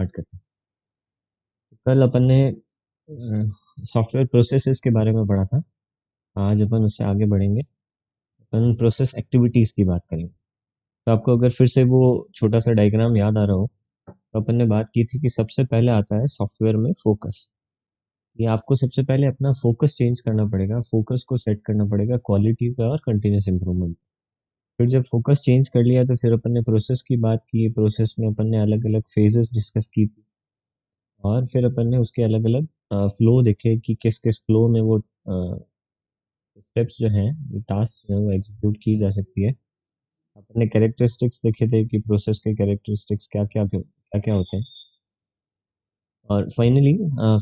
Start करते हैं। कल अपन ने सॉफ्टवेयर प्रोसेसेस के बारे में पढ़ा था। आज अपन उससे आगे बढ़ेंगे। अपन प्रोसेस एक्टिविटीज की बात करेंगे। तो आपको अगर फिर से वो छोटा सा डायग्राम याद आ रहा हो, तो अपन ने बात की थी कि सबसे पहले आता है सॉफ्टवेयर में फोकस। ये आपको सबसे पहले अपना फोकस चेंज करना पड़ेगा, फोकस को सेट करना पड़ेगा क्वालिटी पे और कंटिन्यूस इंप्रूवमेंट। फिर जब फोकस चेंज कर लिया तो फिर अपन ने प्रोसेस की बात की। प्रोसेस में अपन ने अलग अलग फेजेस डिस्कस की थी, और फिर अपन ने उसके अलग अलग फ्लो देखे कि किस किस फ्लो में वो स्टेप्स जो हैं, टास्क जो है वो एग्जीक्यूट की जा सकती है। अपन ने कैरेक्टरिस्टिक्स देखे थे कि प्रोसेस के कैरेक्टरिस्टिक्स क्या क्या होते हैं। और फाइनली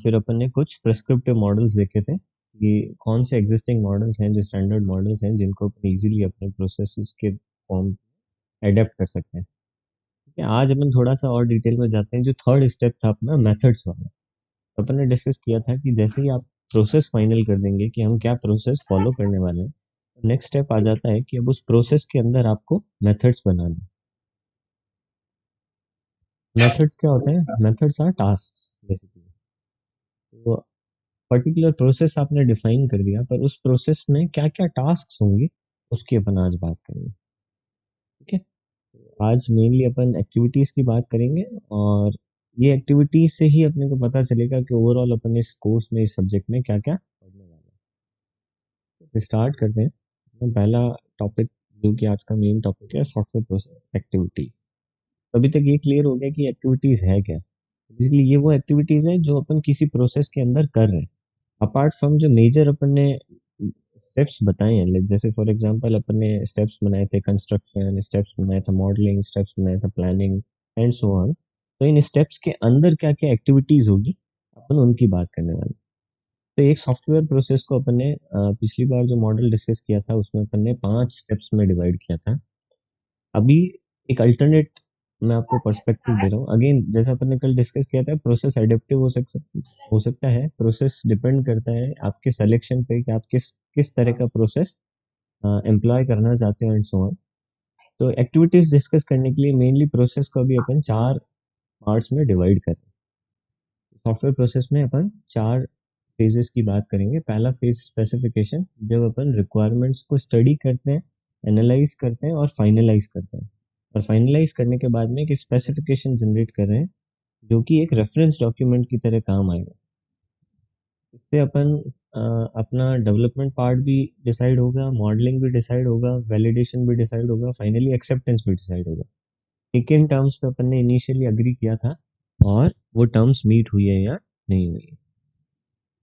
फिर अपन ने कुछ प्रेस्क्रिप्टिव मॉडल्स देखे थे कि कौन से एग्जिस्टिंग मॉडल्स हैं, जो स्टैंडर्ड मॉडल्स हैं, जिनको अपन इजीली अपने प्रोसेसेस के फॉर्म एडेप्ट कर सकते हैं। ठीक है, आज अपन थोड़ा सा और डिटेल में जाते हैं। जो थर्ड स्टेप था अपना मेथड्स वाला, तो अपन ने डिस्कस किया था कि जैसे ही आप प्रोसेस फाइनल कर देंगे कि हम क्या प्रोसेस फॉलो करने वाले हैं, नेक्स्ट स्टेप आ जाता है कि अब उस प्रोसेस के अंदर आपको मेथड्स बनाने। मेथड्स क्या होते हैं? Methods are task basically. तो पर्टिकुलर प्रोसेस आपने डिफाइन कर दिया, पर उस प्रोसेस में क्या क्या टास्क होंगे उसकी अपन आज बात करेंगे। ठीक है, आज मेनली अपन एक्टिविटीज की बात करेंगे, और ये एक्टिविटीज से ही अपने को पता चलेगा कि ओवरऑल अपन इस कोर्स में, इस सब्जेक्ट में क्या क्या पढ़ने वाले हैं। तो स्टार्ट करते हैं। पहला टॉपिक जो कि आज का मेन टॉपिक है, सॉफ्टवेयर प्रोसेस एक्टिविटी। अभी तक ये क्लियर हो गया कि एक्टिविटीज है क्या। बेसिकली ये वो एक्टिविटीज है जो अपन किसी प्रोसेस के अंदर कर रहे हैं, अपार्ट फ्रॉम जो मेजर अपन ने स्टेप्स बताए हैं। जैसे फॉर एग्जांपल अपन ने स्टेप्स बनाए थे कंस्ट्रक्शन, स्टेप्स बनाया था मॉडलिंग, स्टेप्स बनाया था प्लानिंग एंड सो ऑन। तो इन स्टेप्स के अंदर क्या क्या एक्टिविटीज होगी, अपन उनकी बात करने वाले हैं। तो एक सॉफ्टवेयर प्रोसेस को अपन ने पिछली बार जो मॉडल डिस्कस किया था उसमें अपन ने 5 स्टेप्स में डिवाइड किया था। अभी एक अल्टरनेट मैं आपको पर्सपेक्टिव दे रहा हूँ। अगेन जैसा अपन ने कल डिस्कस किया था, प्रोसेस एडेप्टिव हो सकता है। प्रोसेस डिपेंड करता है आपके सिलेक्शन पे कि आप किस किस तरह का प्रोसेस एम्प्लॉय करना चाहते हो एंड सो ऑन। तो एक्टिविटीज डिस्कस करने के लिए मेनली प्रोसेस को अभी अपन 4 पार्ट्स में डिवाइड करें। सॉफ्टवेयर प्रोसेस में अपन 4 फेजेस की बात करेंगे। पहला फेज स्पेसिफिकेशन, जब अपन रिक्वायरमेंट्स को स्टडी करते हैं, एनालाइज करते हैं और फाइनलाइज करते हैं। और फाइनलाइज करने के बाद में एक स्पेसिफिकेशन जनरेट कर रहे हैं जो कि एक रेफरेंस डॉक्यूमेंट की तरह काम आएगा। इससे अपन अपना डेवलपमेंट पार्ट भी डिसाइड होगा, मॉडलिंग भी डिसाइड होगा, वैलिडेशन भी डिसाइड होगा, फाइनली एक्सेप्टेंस भी डिसाइड होगा कि किन टर्म्स पे अपन ने इनिशियली अग्री किया था और वो टर्म्स मीट हुई है या नहीं हुई है।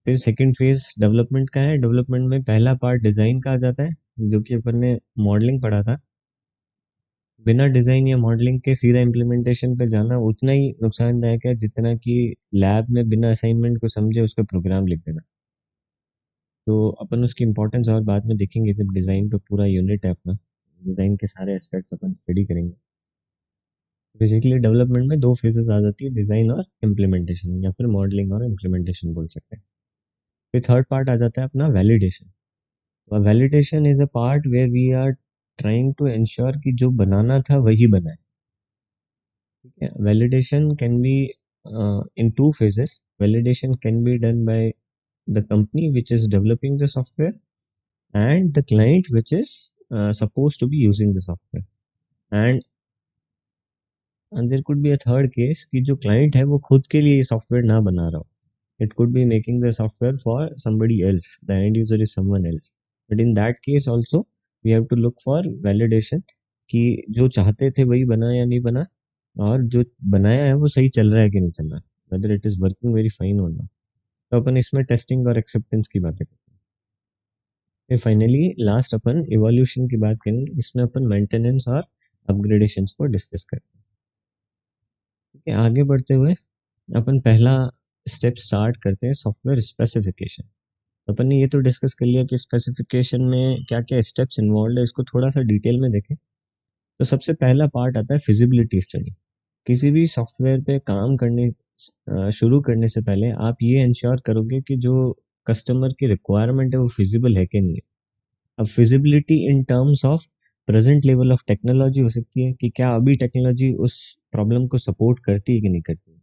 फिर सेकंड फेज डेवलपमेंट का है। डेवलपमेंट में पहला पार्ट डिज़ाइन का आ जाता है, जो कि अपन ने मॉडलिंग पढ़ा था। बिना डिज़ाइन या मॉडलिंग के सीधा इम्प्लीमेंटेशन पे जाना उतना ही नुकसानदायक है जितना कि लैब में बिना असाइनमेंट को समझे उसका प्रोग्राम लिख देना। तो अपन उसकी इम्पोर्टेंस और बाद में देखेंगे जब डिज़ाइन पे पूरा यूनिट है अपना, डिज़ाइन के सारे एस्पेक्ट्स अपन स्टडी करेंगे। बेसिकली डेवलपमेंट में 2 फेजेस आ जाती है, डिज़ाइन और इम्प्लीमेंटेशन, या फिर मॉडलिंग और इम्प्लीमेंटेशन बोल सकते हैं। फिर थर्ड पार्ट आ जाता है अपना validation. Validation is a part where we are trying to ensure कि जो बनाना था वही बना है। ठीक है, validation can be in 2 phases. Validation can be done by the company which is developing the software and the client which is supposed to be using the software. And there could be a third case कि जो client है वो खुद के लिए software ना बना रहा हो. It could be making the software for somebody else. The end user is someone else. But in that case also, we have to look for validation कि जो चाहते थे वही बना या नहीं बना, और जो बनाया है वो सही चल रहा है कि नहीं चल रहा है, whether it is working very fine or not. तो अपन इसमें टेस्टिंग और एक्सेप्टेंस की बातें करते हैं। फिर फाइनली लास्ट अपन इवोल्यूशन की बात करेंगे। इसमें अपन मेंटेनेंस और अपग्रेडेशंस को डिस्कस करते हैं। ठीक है, आगे बढ़ते हुए अपन पहला स्टेप स्टार्ट करते हैं, सॉफ्टवेयर स्पेसिफिकेशन। अपन ने ये तो डिस्कस कर लिया कि स्पेसिफिकेशन में क्या क्या स्टेप्स इन्वॉल्व है, इसको थोड़ा सा डिटेल में देखें। तो सबसे पहला पार्ट आता है फिजिबिलिटी स्टडी। किसी भी सॉफ्टवेयर पे काम करने शुरू करने से पहले आप ये इंश्योर करोगे कि जो कस्टमर की रिक्वायरमेंट है वो फिजिबल है कि नहीं है। अब feasibility in terms of present level of technology हो सकती है कि क्या अभी टेक्नोलॉजी उस प्रॉब्लम को सपोर्ट करती है कि नहीं करती है।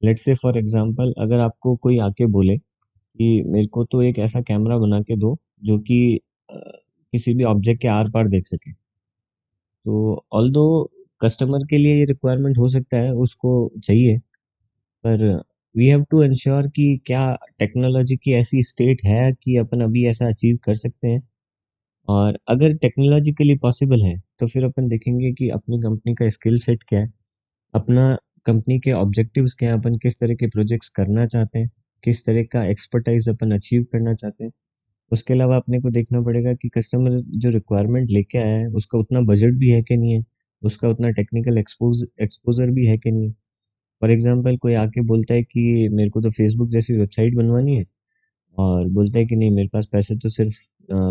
लेट्स से फॉर एग्जांपल अगर आपको कोई आके बोले कि मेरे को तो एक ऐसा कैमरा बना के दो जो कि अ, किसी भी ऑब्जेक्ट के आर पार देख सके, तो ऑल्दो कस्टमर के लिए ये रिक्वायरमेंट हो सकता है, उसको चाहिए, पर वी हैव टू इंश्योर कि क्या टेक्नोलॉजी की ऐसी स्टेट है कि अपन अभी ऐसा अचीव कर सकते हैं। और अगर टेक्नोलॉजिकली पॉसिबल है तो फिर अपन देखेंगे कि अपनी कंपनी का स्किल सेट क्या है, अपना कंपनी के ऑब्जेक्टिव्स क्या हैं, अपन किस तरह के प्रोजेक्ट्स करना चाहते हैं, किस तरह का एक्सपर्टाइज अपन अचीव करना चाहते हैं। उसके अलावा अपने को देखना पड़ेगा कि कस्टमर जो रिक्वायरमेंट लेके आया है उसका उतना बजट भी है कि नहीं है, उसका उतना टेक्निकल एक्सपोजर भी है कि नहीं है। फॉर एग्जांपल कोई आके बोलता है कि मेरे को तो फेसबुक जैसी वेबसाइट बनवानी है, और बोलता है कि नहीं मेरे पास पैसे तो सिर्फ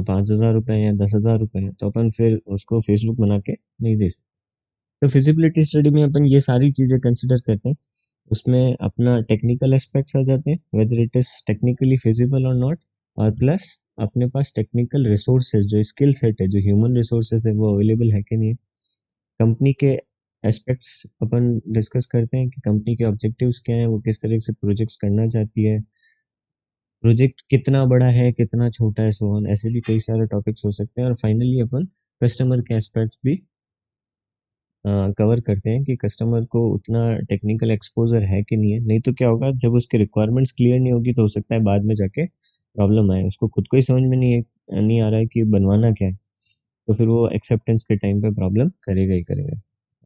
5,000 रुपये या 10,000 रुपये हैं, तो अपन फिर उसको फेसबुक बना के नहीं दे सकते। तो फिजिबिलिटी स्टडी में अपन ये सारी चीज़ें कंसिडर करते हैं। उसमें अपना टेक्निकल एस्पेक्ट्स आ जाते हैं, whether it is technically feasible और नॉट, और प्लस अपने पास टेक्निकल रिसोर्सेज जो स्किल सेट है, जो ह्यूमन रिसोर्सेज है, वो अवेलेबल है कि नहीं है। कंपनी के एस्पेक्ट्स अपन डिस्कस करते हैं कि कंपनी के ऑब्जेक्टिव्स क्या हैं, वो किस तरह से प्रोजेक्ट्स करना चाहती है, प्रोजेक्ट कितना बड़ा है कितना छोटा है, सो ऑन, ऐसे भी कई सारे टॉपिक्स हो सकते हैं। और फाइनली अपन कस्टमर के एस्पेक्ट्स भी कवर करते हैं कि कस्टमर को उतना टेक्निकल एक्सपोजर है कि नहीं है। नहीं तो क्या होगा, जब उसकी रिक्वायरमेंट्स क्लियर नहीं होगी तो हो सकता है बाद में जाके प्रॉब्लम आए, उसको खुद को ही समझ में नहीं आ रहा है कि बनवाना क्या है, तो फिर वो एक्सेप्टेंस के टाइम पे प्रॉब्लम करेगा ही करेगा।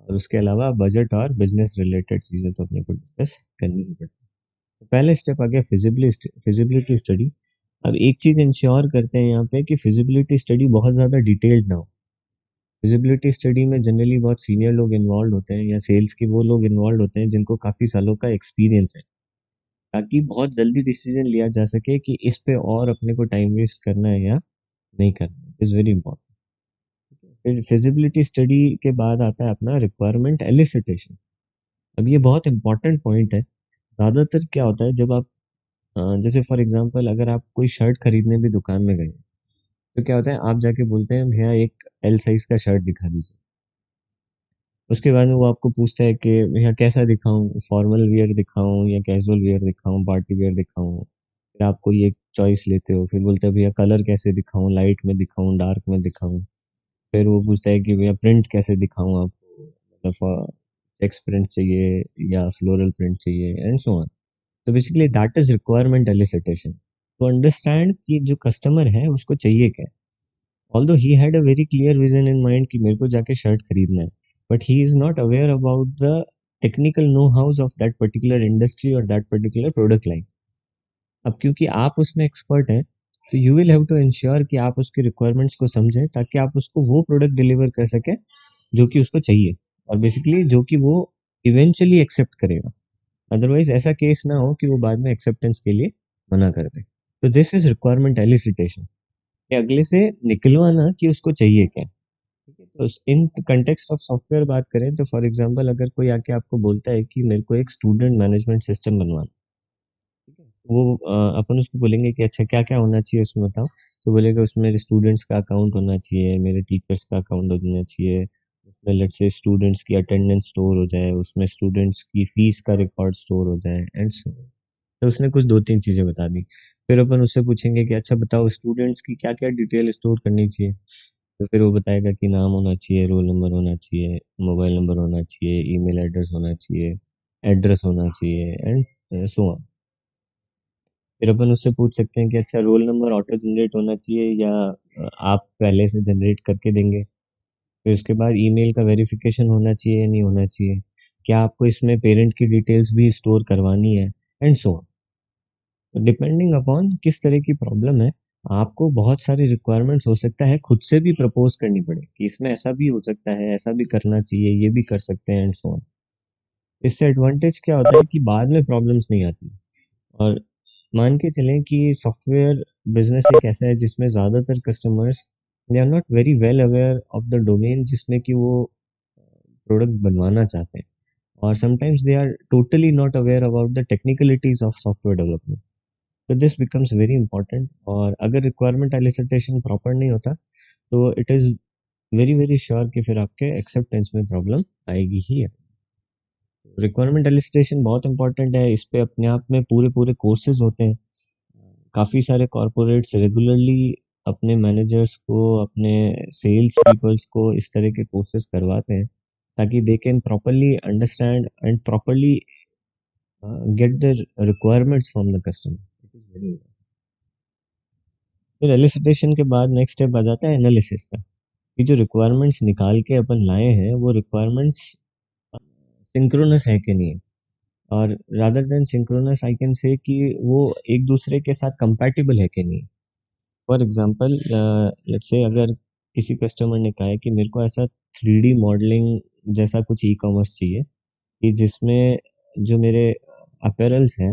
और उसके अलावा बजट और बिजनेस रिलेटेड चीज़ें तो अपने को डिस्कस करनी ही पड़ती है। तो पहले स्टेप आ गया फिजिबिलिटी स्टडी। अब एक चीज़ इंश्योर करते हैं यहाँ पे कि फिजिबिलिटी स्टडी बहुत ज़्यादा डिटेल्ड ना हो। फिजिबिलिटी स्टडी में जनरली बहुत सीनियर लोग इन्वॉल्व होते हैं, या सेल्स के वो लोग इन्वॉल्व होते हैं जिनको काफ़ी सालों का एक्सपीरियंस है, ताकि बहुत जल्दी डिसीजन लिया जा सके कि इस पे और अपने को टाइम वेस्ट करना है या नहीं करना है, इज़ वेरी इंपॉर्टेंट। फिर फिजिबिलिटी स्टडी के बाद आता है अपना रिक्वायरमेंट एलिसिटेशन। अब ये बहुत इंपॉर्टेंट पॉइंट है। ज़्यादातर क्या होता है जब आप जैसे फॉर एग्जांपल अगर आप कोई शर्ट खरीदने भी दुकान में गए, तो क्या होता है आप जाके बोलते हैं भैया एक एल साइज का शर्ट दिखा दीजिए। उसके बाद में वो आपको पूछता है कि भैया कैसा दिखाऊं, फॉर्मल वियर दिखाऊं या कैजुअल वियर दिखाऊं, पार्टी वियर दिखाऊं। फिर आप कोई एक चॉइस लेते हो, फिर बोलते हैं भैया कलर कैसे दिखाऊं, लाइट में दिखाऊं डार्क में दिखाऊं। फिर वो पूछता है कि भैया प्रिंट कैसे दिखाऊं आपको, मतलब टेक्स्ट प्रिंट चाहिए या फ्लोरल प्रिंट चाहिए, एंड सो ऑन। तो basically that is requirement elicitation, to understand कि जो कस्टमर है उसको चाहिए क्या। Although he had a very clear vision in mind कि मेरे को जाके शर्ट खरीदना है, but he is not aware about the technical know-hows of that particular industry or that particular product line. अब क्योंकि आप उसमें एक्सपर्ट हैं, तो you will have to ensure कि आप उसकी रिक्वायरमेंट्स को समझें ताकि आप उसको वो प्रोडक्ट डिलीवर कर सकें जो कि उसको चाहिए, और बेसिकली जो कि वो इवेंचुअली एक्सेप्ट करेगा। अदरवाइज ऐसा केस ना हो कि वो बाद में एक्सेप्टेंस के लिए मना कर दे। तो दिस इज रिक्वायरमेंट एलिसिटेशन, कि अगले से निकलवाना कि उसको चाहिए क्या। ठीक है, तो इन कंटेक्स्ट ऑफ सॉफ्टवेयर बात करें तो फॉर एग्जांपल अगर कोई आके आपको बोलता है कि मेरे को एक स्टूडेंट मैनेजमेंट सिस्टम बनवाना, ठीक है, वो अपन उसको बोलेंगे कि अच्छा क्या क्या होना चाहिए उसमें बताओ। तो बोलेगा उसमें मेरे स्टूडेंट्स का अकाउंट होना चाहिए, मेरे टीचर्स का अकाउंट होना चाहिए, उसमें लेट्स से स्टूडेंट्स की अटेंडेंस स्टोर हो जाए, उसमें स्टूडेंट्स की फीस का रिकॉर्ड स्टोर हो जाए, एंड सो। तो उसने कुछ दो तीन चीजें बता दी। फिर अपन उससे पूछेंगे कि अच्छा बताओ स्टूडेंट्स की क्या क्या डिटेल स्टोर करनी चाहिए। तो फिर वो बताएगा कि नाम होना चाहिए, रोल नंबर होना चाहिए, मोबाइल नंबर होना चाहिए, ईमेल एड्रेस होना चाहिए, एड्रेस होना चाहिए, एंड सो ऑन। फिर अपन उससे पूछ सकते हैं कि अच्छा रोल नंबर ऑटो जनरेट होना चाहिए या आप पहले से जनरेट करके देंगे। फिर उसके बाद ईमेल का वेरिफिकेशन होना चाहिए या नहीं होना चाहिए, क्या आपको इसमें पेरेंट की डिटेल्स भी स्टोर करवानी है, and so on. Depending upon किस तरह की प्रॉब्लम है, आपको बहुत सारी रिक्वायरमेंट्स हो सकता है खुद से भी प्रपोज करनी पड़े कि इसमें ऐसा भी हो सकता है, ऐसा भी करना चाहिए, ये भी कर सकते हैं, एंड सो ऑन। इससे एडवांटेज क्या होता है कि बाद में प्रॉब्लम्स नहीं आती। और मान के चलें कि सॉफ्टवेयर बिजनेस एक ऐसा है जिसमें ज़्यादातर customers they are not very well aware of the domain जिसमें कि वो प्रोडक्ट बनवाना चाहते हैं, और sometimes they are totally not aware about the technicalities of software development. तो दिस बिकम्स वेरी इंपॉर्टेंट, और अगर रिक्वायरमेंट एलिसिटेशन प्रॉपर नहीं होता तो it is very very sure कि फिर आपके एक्सेप्टेंस में प्रॉब्लम आएगी ही है। रिक्वायरमेंट एलिसिटेशन बहुत इंपॉर्टेंट है। इस पे अपने आप में पूरे पूरे कोर्सेज होते हैं। काफ़ी सारे कॉरपोरेट्स रेगुलरली अपने मैनेजर्स को, अपने सेल्स पीपल्स को इस तरह के कोर्सेज करवाते हैं ताकि they can properly understand and properly get the requirements from the customer. फिर एलिसिटेशन के बाद नेक्स्ट स्टेप आ जाता है एनालिसिस का, कि जो रिक्वायरमेंट्स निकाल के अपन लाए हैं वो रिक्वायरमेंट्स सिंक्रोनस है कि नहीं, और rather than synchronous I can say कि वो एक दूसरे के साथ कंपैटिबल है कि नहीं। फॉर एग्जांपल लेट्स से अगर किसी कस्टमर ने कहा है कि मेरे को ऐसा 3D मॉडलिंग जैसा कुछ ई कॉमर्स चाहिए कि जिसमें जो मेरे अपैरल्स हैं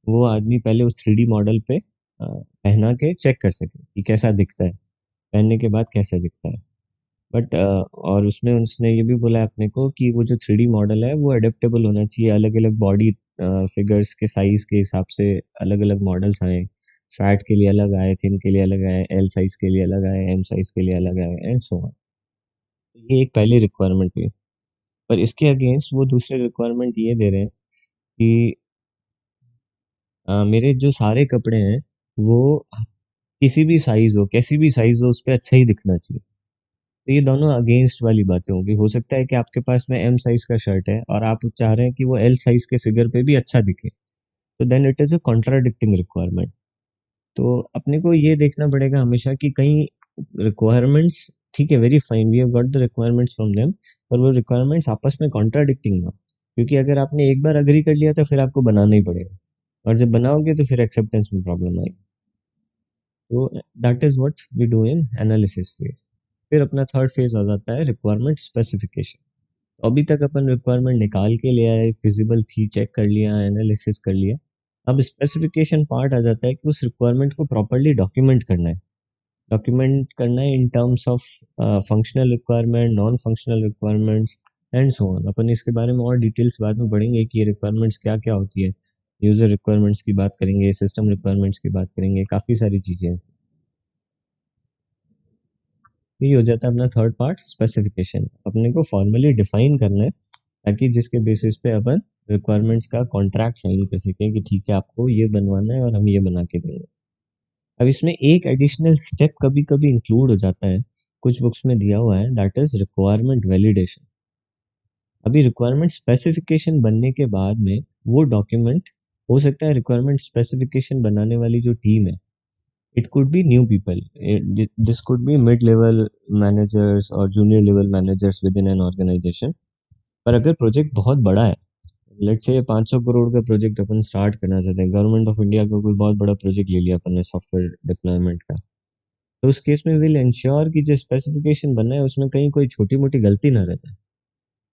वो आदमी पहले उस 3D मॉडल पे पहना के चेक कर सके कि कैसा दिखता है, पहनने के बाद कैसा दिखता है। बट और उसमें उसने ये भी बोला है अपने को कि वो जो 3D मॉडल है वो एडेप्टेबल होना चाहिए, अलग अलग बॉडी फिगर्स के साइज के हिसाब से अलग अलग मॉडल्स आए। फैट के लिए अलग आए, थिन के लिए अलग आए, एल साइज के लिए अलग आए, एम साइज के लिए अलग आए, एंड सो ऑन। ये एक पहली रिक्वायरमेंट हुई। पर इसके अगेंस्ट वो दूसरे रिक्वायरमेंट ये दे रहे हैं कि मेरे जो सारे कपड़े हैं वो किसी भी साइज हो, कैसी भी साइज हो, उस पर अच्छा ही दिखना चाहिए। तो ये दोनों अगेंस्ट वाली बातें होंगी। हो सकता है कि आपके पास में एम साइज का शर्ट है और आप चाह रहे हैं कि वो एल साइज के फिगर पे भी अच्छा दिखे, तो then it is a contradicting requirement. तो अपने को ये देखना पड़ेगा हमेशा कि कहीं रिक्वायरमेंट्स ठीक है, very fine, we have got the requirements from them, पर वो रिक्वायरमेंट्स आपस में कॉन्ट्राडिक्टिंग ना हो। क्योंकि अगर आपने एक बार अग्री कर लिया तो फिर आपको बनाना ही पड़ेगा, और जब बनाओगे तो फिर एक्सेप्टेंस में प्रॉब्लम आएगी। तो that is what we do in analysis phase. फिर अपना थर्ड फेज आ जाता है रिक्वायरमेंट स्पेसिफिकेशन। अभी तक अपन रिक्वायरमेंट निकाल के ले आए, फिजिबल थी, चेक कर लिया, एनालिसिस कर लिया। अब स्पेसिफिकेशन पार्ट आ जाता है कि उस रिक्वायरमेंट को प्रॉपरली डॉक्यूमेंट करना है। डॉक्यूमेंट करना है in terms of functional requirement, non functional requirements, and so on. अपन इसके बारे में और डिटेल्स बाद में पढ़ेंगे कि ये रिक्वायरमेंट्स क्या क्या होती है। यूजर रिक्वायरमेंट्स की बात करेंगे, सिस्टम रिक्वायरमेंट्स की बात करेंगे, काफ़ी सारी चीज़ें हैं। ये हो जाता है अपना थर्ड पार्ट स्पेसिफिकेशन। अपने को फॉर्मली डिफाइन करना है ताकि जिसके बेसिस पे अपन रिक्वायरमेंट्स का कॉन्ट्रैक्ट साइन कर सकें कि ठीक है आपको ये बनवाना है और हम ये बना के देंगे। अब इसमें एक एडिशनल स्टेप कभी कभी इंक्लूड हो जाता है, कुछ बुक्स में दिया हुआ है, दैट इज रिक्वायरमेंट वैलिडेशन। अभी रिक्वायरमेंट स्पेसिफिकेशन बनने के बाद में वो डॉक्यूमेंट, हो सकता है रिक्वायरमेंट स्पेसिफिकेशन बनाने वाली जो टीम है, it could be new people, this could be mid level managers और junior level managers within an organisation. पर अगर प्रोजेक्ट बहुत बड़ा है, लेट्स से 500 करोड़ का प्रोजेक्ट अपन स्टार्ट करना चाहते हैं, गवर्नमेंट ऑफ इंडिया का कोई बहुत बड़ा प्रोजेक्ट ले लिया अपन ने सॉफ्टवेयर डिप्लॉयमेंट का, तो उस केस में विल इंश्योर कि जो स्पेसिफिकेशन बनना है उसमें कहीं कोई छोटी मोटी गलती ना रहता है।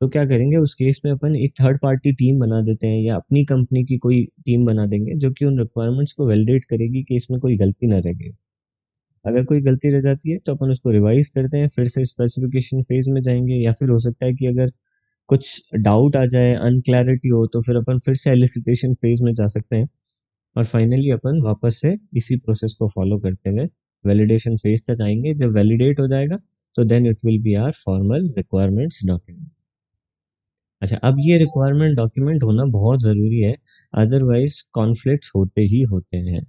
तो क्या करेंगे उस केस में, अपन एक थर्ड पार्टी टीम बना देते हैं या अपनी कंपनी की कोई टीम बना देंगे जो कि उन रिक्वायरमेंट्स को वैलिडेट करेगी कि इसमें कोई गलती ना रह गई। अगर कोई गलती रह जाती है तो अपन उसको रिवाइज करते हैं, फिर से स्पेसिफिकेशन फेज में जाएंगे, या फिर हो सकता है कि अगर कुछ डाउट आ जाए, अनक्लैरिटी हो, तो फिर अपन फिर से एलिसिटेशन फेज में जा सकते हैं, और फाइनली अपन वापस से इसी प्रोसेस को फॉलो करते हुए वैलिडेशन फेज तक आएंगे। जब वैलिडेट हो जाएगा तो then it will be our formal requirements document. अच्छा, अब ये रिक्वायरमेंट डॉक्यूमेंट होना बहुत ज़रूरी है, अदरवाइज कॉन्फ्लिक्ट्स होते ही होते हैं।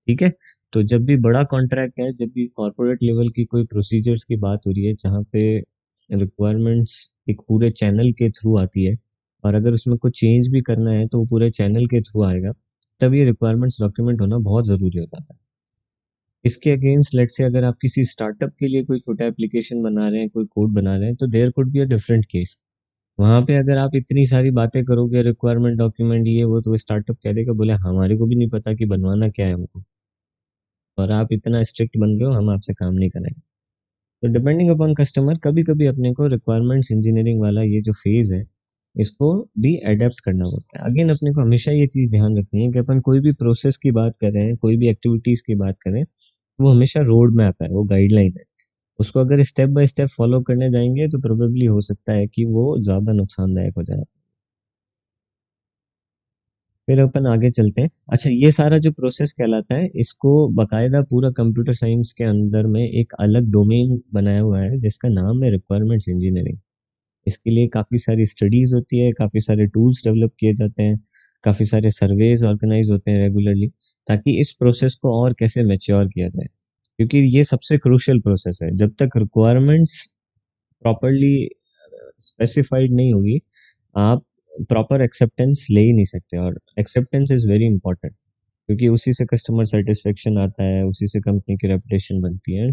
ठीक है। तो जब भी बड़ा कॉन्ट्रैक्ट है, जब भी कॉर्पोरेट लेवल की कोई प्रोसीजर्स की बात हो रही है जहाँ पे रिक्वायरमेंट्स एक पूरे चैनल के थ्रू आती है, और अगर उसमें कुछ चेंज भी करना है तो वो पूरे चैनल के थ्रू आएगा, तब ये रिक्वायरमेंट्स डॉक्यूमेंट होना बहुत ज़रूरी हो जाता है। इसके अगेंस्ट लेट्स से अगर आप किसी स्टार्टअप के लिए कोई छोटा एप्लीकेशन बना रहे हैं, कोई कोड बना रहे हैं, तो there could be a different case. वहाँ पे अगर आप इतनी सारी बातें करोगे, रिक्वायरमेंट डॉक्यूमेंट ये वो, तो स्टार्टअप कह देगा, बोले हमारे को भी नहीं पता कि बनवाना क्या है हमको, और आप इतना स्ट्रिक्ट बन गए हो, हम आपसे काम नहीं करेंगे। तो डिपेंडिंग अपॉन कस्टमर, कभी कभी अपने को रिक्वायरमेंट्स इंजीनियरिंग वाला ये जो फेज है इसको भी अडेप्ट करना होता है। अगेन अपने को हमेशा ये चीज़ ध्यान रखनी है कि अपन कोई भी प्रोसेस की बात कर रहे हैं, कोई भी एक्टिविटीज़ की बात करें, वो हमेशा रोड मैप है, वो गाइडलाइन है। उसको अगर स्टेप बाय स्टेप फॉलो करने जाएंगे तो प्रोबेबली हो सकता है कि वो ज़्यादा नुकसानदायक हो जाए। फिर अपन आगे चलते हैं। अच्छा, ये सारा जो प्रोसेस कहलाता है, इसको बकायदा पूरा कंप्यूटर साइंस के अंदर में एक अलग डोमेन बनाया हुआ है जिसका नाम है रिक्वायरमेंट्स इंजीनियरिंग। इसके लिए काफ़ी सारी स्टडीज़ होती है, काफ़ी सारे टूल्स डेवलप किए जाते हैं, काफ़ी सारे सर्वेज़ ऑर्गेनाइज़ होते हैं रेगुलरली, ताकि इस प्रोसेस को और कैसे मैच्योर किया जाए। क्योंकि ये सबसे क्रूशियल प्रोसेस है। जब तक रिक्वायरमेंट्स प्रॉपर्ली स्पेसिफाइड नहीं होगी, आप प्रॉपर एक्सेप्टेंस ले ही नहीं सकते, और एक्सेप्टेंस इज़ वेरी इंपॉर्टेंट, क्योंकि उसी से कस्टमर सैटिस्फैक्शन आता है, उसी से कंपनी की रेपुटेशन बनती है।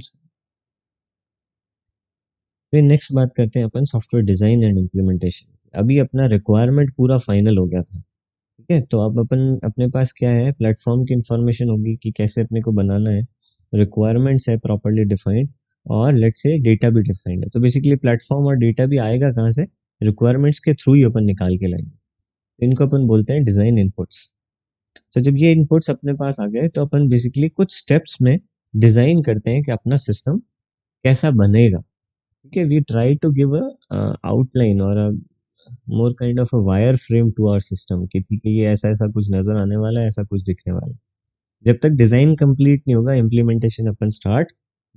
फिर नेक्स्ट बात करते हैं अपन सॉफ्टवेयर डिज़ाइन एंड इम्प्लीमेंटेशन। अभी अपना रिक्वायरमेंट पूरा फाइनल हो गया था, ठीक है? तो अब अपन अपने पास क्या है, प्लेटफ़ॉर्म की इन्फॉर्मेशन होगी कि कैसे अपने को बनाना है, रिक्वायरमेंट्स है प्रॉपर्ली डिफाइंड, और लेट्स से डेटा भी डिफाइंड है। तो बेसिकली प्लेटफ़ॉर्म और डेटा भी आएगा कहाँ से? रिक्वायरमेंट्स के थ्रू ही अपन निकाल के लाएँगे। तो इनको अपन बोलते हैं डिज़ाइन इनपुट्स। तो जब ये इनपुट्स अपने पास आ गए, तो अपन बेसिकली कुछ स्टेप्स में डिज़ाइन करते हैं कि अपना सिस्टम कैसा बनेगा। ठीक है? We try to give outline और more kind of a wireframe to our system, कि ठीक है, ये ऐसा-ऐसा कुछ नज़र आने वाला है, ऐसा कुछ दिखने वाला है। जब तक डिज़ाइन कंप्लीट नहीं होगा, इम्प्लीमेंटेशन अपन स्टार्ट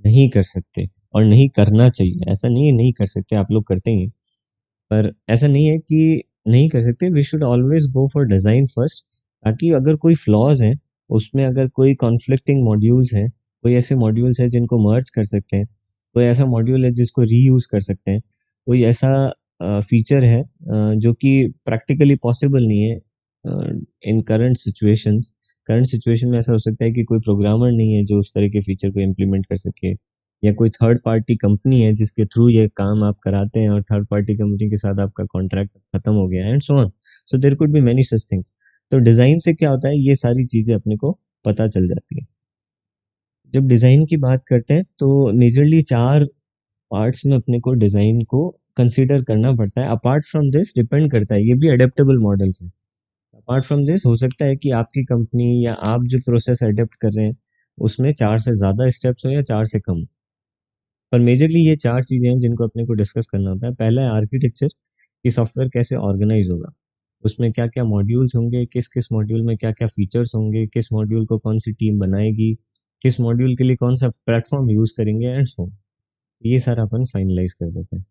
नहीं कर सकते, और नहीं करना चाहिए। ऐसा नहीं है नहीं कर सकते, आप लोग करते ही हैं। पर ऐसा नहीं है कि नहीं कर सकते, we should always go for design first, ताकि अगर कोई फ्लॉज़ हैं, उसमें अगर कोई कॉन्फ्लिक्टिंग मॉड्यूल्स हैं, कोई ऐसे मॉड्यूल्स हैं जिनको मर्ज कर सकते हैं, कोई ऐसा मॉड्यूल है जिसको रीयूज़ कर सकते हैं, कोई ऐसा फीचर है जो कि प्रैक्टिकली पॉसिबल नहीं है इन करंट सिचुएशन में ऐसा हो सकता है कि कोई प्रोग्रामर नहीं है जो उस तरह के फीचर को इम्प्लीमेंट कर सके, या कोई थर्ड पार्टी कंपनी है जिसके थ्रू ये काम आप कराते हैं, और थर्ड पार्टी कंपनी के साथ आपका कॉन्ट्रैक्ट खत्म हो गया है, and so on. So there could be many such things. तो डिज़ाइन से क्या होता है, ये सारी चीज़ें अपने को पता चल जाती है। जब डिज़ाइन की बात करते हैं, तो मेजरली 4 पार्ट्स में अपने को डिज़ाइन को कंसीडर करना पड़ता है। अपार्ट फ्रॉम दिस डिपेंड करता है, ये भी एडेप्टेबल मॉडल्स हैं। अपार्ट फ्रॉम दिस हो सकता है कि आपकी कंपनी या आप जो प्रोसेस अडॉप्ट कर रहे हैं, उसमें 4 से ज़्यादा स्टेप्स हो या 4 से कम। पर मेजरली ये 4 चीज़ें हैं जिनको अपने को डिस्कस करना होता है। पहला है आर्किटेक्चर, कि सॉफ्टवेयर कैसे ऑर्गेनाइज़ होगा। उसमें क्या-क्या मॉड्यूल्स होंगे, किस-किस मॉड्यूल में क्या-क्या फीचर्स होंगे, किस मॉड्यूल को कौन-सी टीम बनाएगी, किस मॉड्यूल के लिए कौन-सा प्लेटफ़ॉर्म यूज़ करेंगे, एंड सो ऑन। ये सारा अपन फाइनलाइज़ कर देते हैं।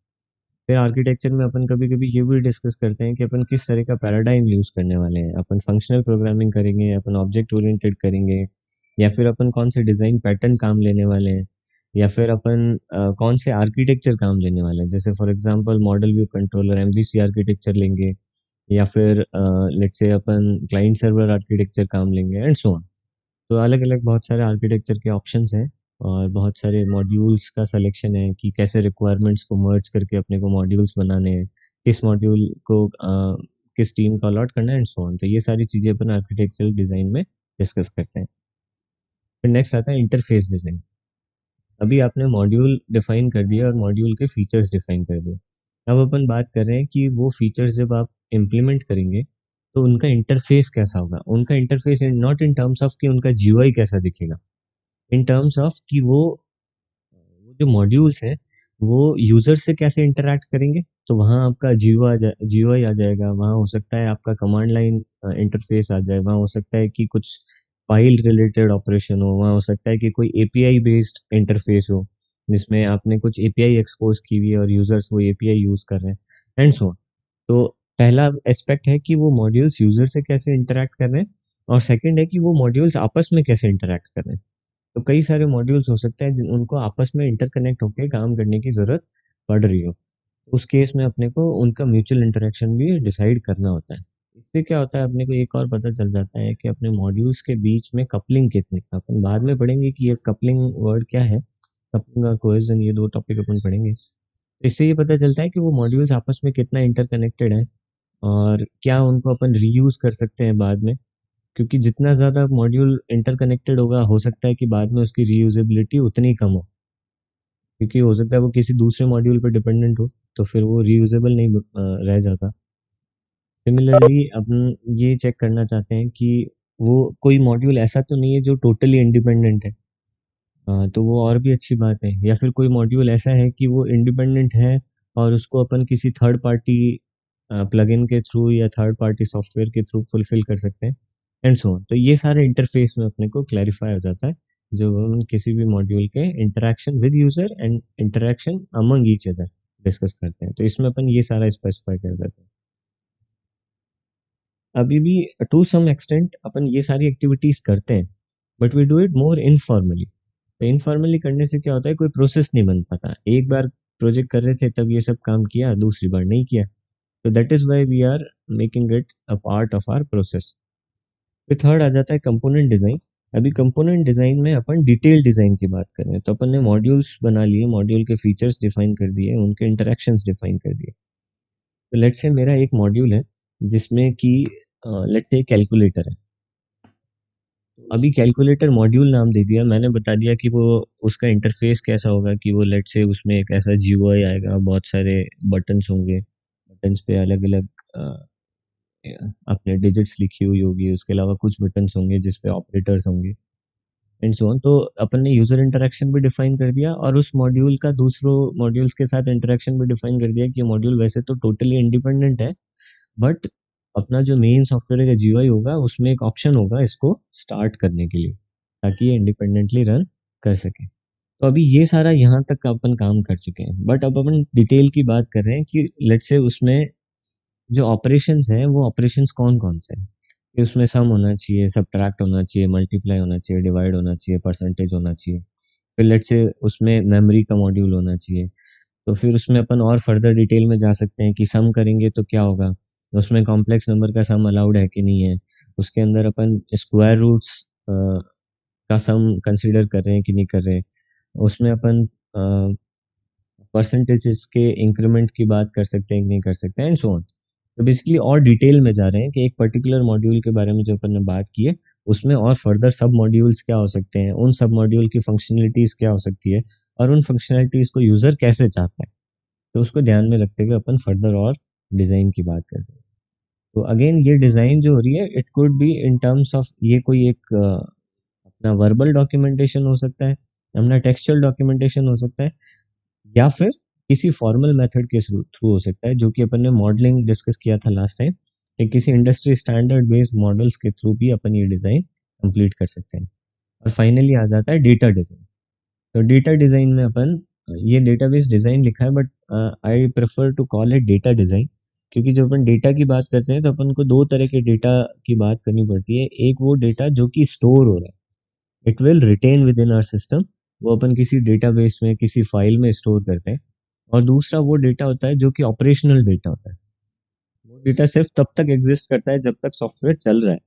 फिर आर्किटेक्चर में अपन कभी-कभी ये भी डिस्कस करते हैं कि अपन किस तरह का पैराडाइम यूज़ करने वाले हैं। अपन फंक्शनल प्रोग्रामिंग करेंगे, अपन ऑब्जेक्ट ओरिएंटेड करेंगे, या फिर अपन कौन से डिज़ाइन पैटर्न काम लेने वाले हैं, या फिर अपन कौन से आर्किटेक्चर काम लेने वाले हैं। जैसे for example model view controller MVC architecture लेंगे, या फिर let's say upon client server architecture काम लेंगे, एंड सो ऑन। तो अलग-अलग बहुत सारे आर्किटेक्चर के ऑप्शंस हैं, और बहुत सारे मॉड्यूल्स का सिलेक्शन है कि कैसे रिक्वायरमेंट्स को मर्ज करके अपने को मॉड्यूल्स बनाने हैं, किस मॉड्यूल को किस टीम को अलॉट करना है, एंड सो ऑन। तो ये सारी चीज़ें अपन आर्किटेक्चरल डिज़ाइन में डिस्कस करते हैं। फिर नेक्स्ट आता है इंटरफेस डिज़ाइन। अभी आपने मॉड्यूल डिफ़ाइन कर दिया और मॉड्यूल के फीचर्स डिफ़ाइन कर दिए। अब अपन बात कर रहे हैं कि वो फीचर्स जब आप इम्प्लीमेंट करेंगे, तो उनका इंटरफेस कैसा होगा? उनका interface in not in terms of कि उनका जीयूआई कैसा दिखेगा। इन टर्म्स ऑफ कि वो जो मॉड्यूल्स हैं, वो यूज़र से कैसे इंटरैक्ट करेंगे, तो वहाँ आपका जीयूआई आ जाएगा, वहाँ हो सकता है आपका कमांड लाइन इंटरफ़ेस आ जाए, वहाँ हो सकता है कि कुछ फ़ाइल रिलेटेड ऑपरेशन हो, वहाँ हो सकता है कि कोई एपीआई बेस्ड इंटरफ़ेस हो, जिसमें आपने कुछ एपीआई एक्सपोज़ की हुई है और यूज़र्स वो एपीआई यूज़ कर रहे हैं, एंड सो ऑन। तो पहला एस्पेक्ट है कि वो मॉड्यूल्स यूज़र से कैसे इंटरैक्ट कर रहे हैं, और सेकंड है कि वो मॉड्यूल्स आपस में कैसे इंटरैक्ट कर रहे हैं। तो कई सारे मॉड्यूल्स हो सकते हैं जिन उनको आपस में इंटरकनेक्ट होके काम करने की ज़रूरत पड़ रही हो। उस केस में अपने को उनका म्यूचुअल इंटरेक्शन भी डिसाइड करना होता है। इससे क्या होता है, अपने को एक और पता चल जाता है कि अपने मॉड्यूल्स के बीच में कपलिंग कितनी है। अपन बाद में पढ़ेंगे कि ये कपलिंग वर्ड क्या है, कपलिंग और कोहेज़न, ये 2 टॉपिक अपन पढ़ेंगे। तो इससे ये पता चलता है कि वो मॉड्यूल्स आपस में कितना इंटरकनेक्टेड है, और क्या उनको अपन रीयूज़ कर सकते हैं बाद में। क्योंकि जितना ज़्यादा मॉड्यूल इंटरकनेक्टेड होगा, हो सकता है कि बाद में उसकी रीयूज़ेबिलिटी उतनी कम हो। क्योंकि हो सकता है वो किसी दूसरे मॉड्यूल पे डिपेंडेंट हो, तो फिर वो रीयूज़ेबल नहीं रह जाता। सिमिलरली अपन ये चेक करना चाहते हैं कि वो कोई मॉड्यूल ऐसा तो नहीं है जो टोटली इंडिपेंडेंट है। तो वो और भी अच्छी बात है, या फिर कोई मॉड्यूल ऐसा है कि वो इंडिपेंडेंट है, और उसको अपन किसी थर्ड पार्टी प्लगइन के थ्रू या थर्ड पार्टी सॉफ्टवेयर के थ्रू फुलफ़िल कर सकते हैं, एंड सो ऑन। तो ये सारे इंटरफ़ेस में अपने को क्लैरिफ़ाई हो जाता है, जब हम किसी भी मॉड्यूल के interaction with user and interaction among each other. Discuss करते हैं, तो इसमें अपन ये सारा स्पेसिफाई कर देते हैं। अभी भी टू सम एक्सटेंट अपन ये सारी एक्टिविटीज करते हैं, but we do it more informally. तो इनफॉर्मली करने से क्या होता है, कोई प्रोसेस नहीं बन पाता। एक बार प्रोजेक्ट कर रहे थे तब ये सब काम किया, दूसरी बार नहीं किया। तो that is why we are making it a part of our process. फिर थर्ड आ जाता है कंपोनेंट डिजाइन। अभी कंपोनेंट डिजाइन में अपन डिटेल डिजाइन की बात करें तो अपन ने मॉड्यूल्स बना लिए, मॉड्यूल के फीचर्स डिफाइन कर दिए, उनके इंटरेक्शंस डिफाइन कर दिए। तो लेट्स से मेरा एक मॉड्यूल है जिसमें कि लेट्स से कैलकुलेटर है। अभी कैलकुलेटर मॉड्यूल नाम दे दिया, मैंने बता दिया कि वो उसका इंटरफेस कैसा होगा, कि वो लेट्स से उसमें एक ऐसा जीयूआई आएगा, बहुत सारे बटन्स होंगे, बटन्स पे अलग अलग अपने डिजिट्स लिखी हुई होगी, उसके अलावा कुछ बटन्स होंगे जिस पे ऑपरेटर्स होंगे एंड सो ऑन। तो अपन ने यूजर इंटरेक्शन भी डिफाइन कर दिया, और उस मॉड्यूल का दूसरों मॉड्यूल्स के साथ इंटरेक्शन भी डिफाइन कर दिया कि मॉड्यूल वैसे तो टोटली इंडिपेंडेंट है, बट अपना जो मेन सॉफ्टवेयर का जीयूआई होगा उसमें एक ऑप्शन होगा इसको स्टार्ट करने के लिए, ताकि ये इंडिपेंडेंटली रन कर सके। तो अभी ये सारा यहाँ तक का अपन काम कर चुके हैं, बट अब अपन डिटेल की बात कर रहे हैं कि लेट्स से उसमें जो ऑपरेशंस हैं वो ऑपरेशंस कौन कौन से हैं। कि उसमें सम होना चाहिए, सब्ट्रैक्ट होना चाहिए, मल्टीप्लाई होना चाहिए, डिवाइड होना चाहिए, परसेंटेज होना चाहिए। फिर लेट्स से उसमें मेमोरी का मॉड्यूल होना चाहिए। तो फिर उसमें अपन और फर्दर डिटेल में जा सकते हैं कि सम करेंगे तो क्या होगा, उसमें कॉम्प्लेक्स नंबर का सम अलाउड है कि नहीं है, उसके अंदर अपन स्क्वायर रूट्स का सम कंसीडर कर रहे हैं कि नहीं कर रहे हैं, उसमें अपन परसेंटेजेस के इंक्रीमेंट की बात कर सकते हैं कि नहीं कर सकते हैं एंड सो ऑन। तो बेसिकली और डिटेल में जा रहे हैं कि एक पर्टिकुलर मॉड्यूल के बारे में जो अपन ने बात की है उसमें और फर्दर सब मॉड्यूल्स क्या हो सकते हैं, उन सब मॉड्यूल की फंक्शनलिटीज क्या हो सकती है, और उन फंक्शनलिटीज को यूजर कैसे चाहता है। तो उसको ध्यान में रखते हुए अपन फर्दर और डिजाइन की बात करते हैं। तो अगेन ये डिजाइन जो हो रही है it could be in terms of, ये कोई एक अपना वर्बल डॉक्यूमेंटेशन हो सकता है, अपना टेक्सचुअल डॉक्यूमेंटेशन हो सकता है, या फिर किसी फॉर्मल मेथड के थ्रू हो सकता है, जो कि अपन ने मॉडलिंग डिस्कस किया था लास्ट टाइम, कि किसी इंडस्ट्री स्टैंडर्ड बेस्ड मॉडल्स के थ्रू भी अपन ये डिजाइन कंप्लीट कर सकते हैं। और फाइनली आ जाता है डेटा डिजाइन। तो डेटा डिजाइन में अपन ये डेटाबेस डिजाइन लिखा है, but I prefer to call it data design, क्योंकि जब अपन डेटा की बात करते हैं तो अपन को दो तरह के डेटा की बात करनी पड़ती है। एक वो डेटा जो कि स्टोर हो रहा है, it will retain within our system, वो अपन किसी डेटाबेस में किसी फाइल में स्टोर करते हैं। और दूसरा वो डेटा होता है जो कि ऑपरेशनल डेटा होता है, वो डेटा सिर्फ तब तक एग्जिस्ट करता है जब तक सॉफ्टवेयर चल रहा है।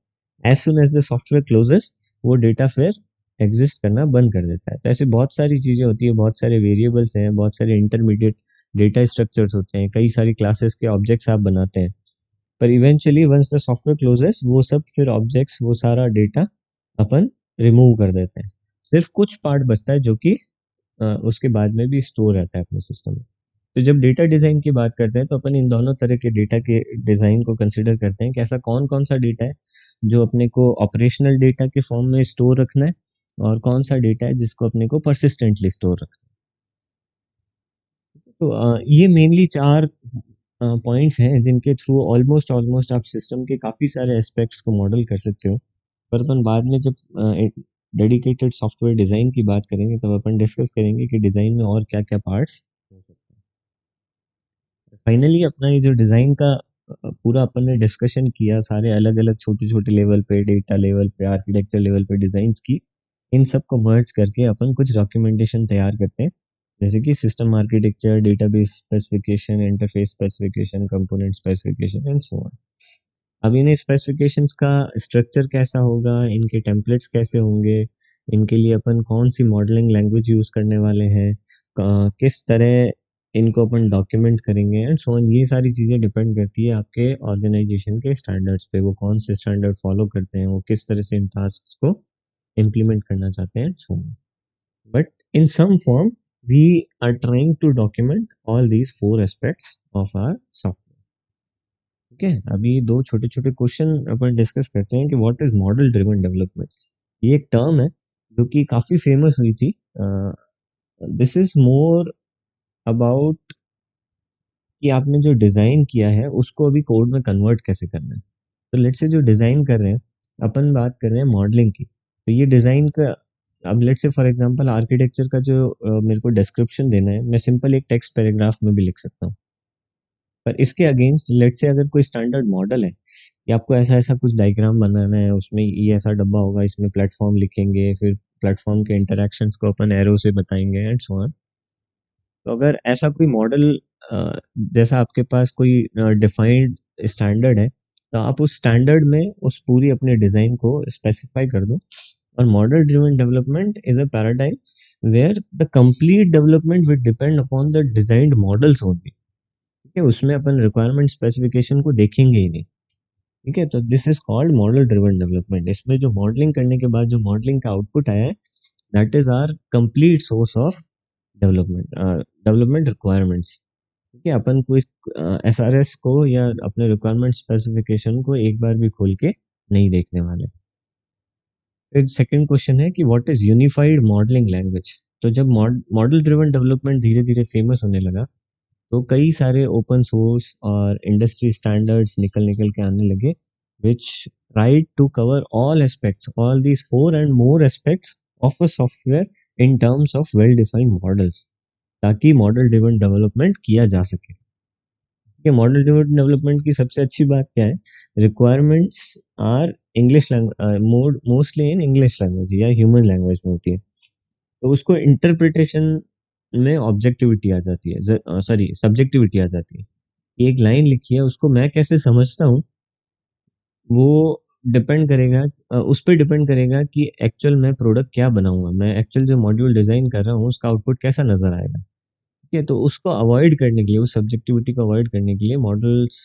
As soon as the software closes, वो डेटा फिर एग्जिस्ट करना बंद कर देता है। तो ऐसे बहुत सारी चीजें होती है, बहुत सारे वेरिएबल्स हैं, बहुत सारे इंटरमीडिएट डेटा स्ट्रक्चर्स होते हैं, कई सारी क्लासेस के ऑब्जेक्ट्स आप बनाते हैं, पर eventually once the software closes वो सब फिर ऑब्जेक्ट्स वो सारा डेटा अपन रिमूव कर देते हैं। सिर्फ कुछ पार्ट बचता है जो कि उसके बाद में भी स्टोर रहता है अपने सिस्टम में। तो जब डेटा डिजाइन की बात करते हैं तो अपन इन दोनों तरह के डेटा के डिजाइन को कंसिडर करते हैं कि ऐसा कौन कौन सा डेटा है जो अपने को ऑपरेशनल डेटा के फॉर्म में स्टोर रखना है, और कौन सा डेटा है जिसको अपने को परसिस्टेंटली स्टोर रखना है। तो ये मेनली चार पॉइंट्स हैं जिनके थ्रू ऑलमोस्ट ऑलमोस्ट आप सिस्टम के काफ़ी सारे एस्पेक्ट्स को मॉडल कर सकते हो। पर अपन बाद में जब डेडिकेटेड सॉफ्टवेयर डिज़ाइन की बात करेंगे तब अपन डिस्कस करेंगे कि डिज़ाइन में और क्या क्या पार्ट्स हो सकते हैं। फाइनली अपना ये जो डिज़ाइन का पूरा अपन ने डिस्कशन किया, सारे अलग अलग छोटे छोटे लेवल पे, डेटा लेवल पे, आर्किटेक्चर लेवल पे डिज़ाइंस की, इन सब को मर्ज करके अपन कुछ डॉक्यूमेंटेशन तैयार करते हैं, जैसे कि system architecture, database specification, interface specification, component specification and so on. अब इन स्पेसिफिकेशंस का स्ट्रक्चर कैसा होगा, इनके टेम्पलेट्स कैसे होंगे, इनके लिए अपन कौन सी मॉडलिंग लैंग्वेज यूज करने वाले हैं, किस तरह इनको अपन डॉक्यूमेंट करेंगे एंड सो ऑन, ये सारी चीज़ें डिपेंड करती है आपके ऑर्गेनाइजेशन के स्टैंडर्ड्स पे, वो कौन से स्टैंडर्ड फॉलो करते हैं, वो किस तरह से इन टास्क को इम्प्लीमेंट करना चाहते हैं so on. But in some form we are trying to document all these four aspects of our software. ठीक है, अभी दो छोटे छोटे क्वेश्चन अपन डिस्कस करते हैं कि what is model driven development. ये एक टर्म है जो कि काफी फेमस हुई थी। दिस इज मोर अबाउट कि आपने जो डिजाइन किया है उसको अभी कोड में कन्वर्ट कैसे करना है। तो लेट्स से जो डिजाइन कर रहे हैं, अपन बात कर रहे हैं मॉडलिंग की, तो ये डिजाइन का अब let's say for example architecture का जो मेरे को डिस्क्रिप्शन देना है, मैं सिंपल एक टेक्स्ट पैराग्राफ में भी लिख सकता हूँ। पर इसके अगेंस्ट लेट्स से अगर कोई स्टैंडर्ड मॉडल है कि आपको ऐसा ऐसा कुछ डायग्राम बनाना है, उसमें ये ऐसा डब्बा होगा, इसमें प्लेटफॉर्म लिखेंगे, फिर प्लेटफॉर्म के इंटरेक्शंस को अपन एरो से बताएंगे एंड सो ऑन। तो अगर ऐसा कोई मॉडल जैसा आपके पास कोई डिफाइंड स्टैंडर्ड है, तो आप उस स्टैंडर्ड में उस पूरी अपने डिजाइन को स्पेसिफाई कर दो। और model driven development is a paradigm where the complete development will depend upon the designed models only. ठीक है, उसमें अपन रिक्वायरमेंट स्पेसिफिकेशन को देखेंगे ही नहीं। ठीक है, तो this is called model driven development. इसमें जो मॉडलिंग करने के बाद जो मॉडलिंग का आउटपुट आया है, that is our complete source of development requirements. ठीक है, अपन कोई एसआरएस को या अपने रिक्वायरमेंट स्पेसिफिकेशन को एक बार भी खोल के नहीं देखने वाले। फिर सेकंड क्वेश्चन है कि what is unified modelling language. तो जब मॉडल ड्रिवन डेवलपमेंट धीरे धीरे फेमस होने लगा, तो कई सारे ओपन सोर्स और इंडस्ट्री स्टैंडर्ड्स निकल निकल के आने लगे, which tried to cover all aspects, all these four and more aspects of a software in terms of well defined models, ताकि मॉडल ड्रिवन डेवलपमेंट किया जा सके। ये मॉडल ड्रिवन डेवलपमेंट की सबसे अच्छी बात क्या है, requirements are English language, mostly in English language या ह्यूमन लैंग्वेज में होती है। तो उसको इंटरप्रिटेशन में ऑब्जेक्टिविटी आ जाती है, सॉरी सब्जेक्टिविटी आ जाती है। एक लाइन लिखी है, उसको मैं कैसे समझता हूँ, वो डिपेंड करेगा, उस पे डिपेंड करेगा कि एक्चुअल मैं प्रोडक्ट क्या बनाऊंगा, मैं एक्चुअल जो मॉड्यूल डिजाइन कर रहा हूँ उसका आउटपुट कैसा नजर आएगा। ठीक है, तो उसको अवॉइड करने के लिए, उस सब्जेक्टिविटी को अवॉइड करने के लिए मॉडल्स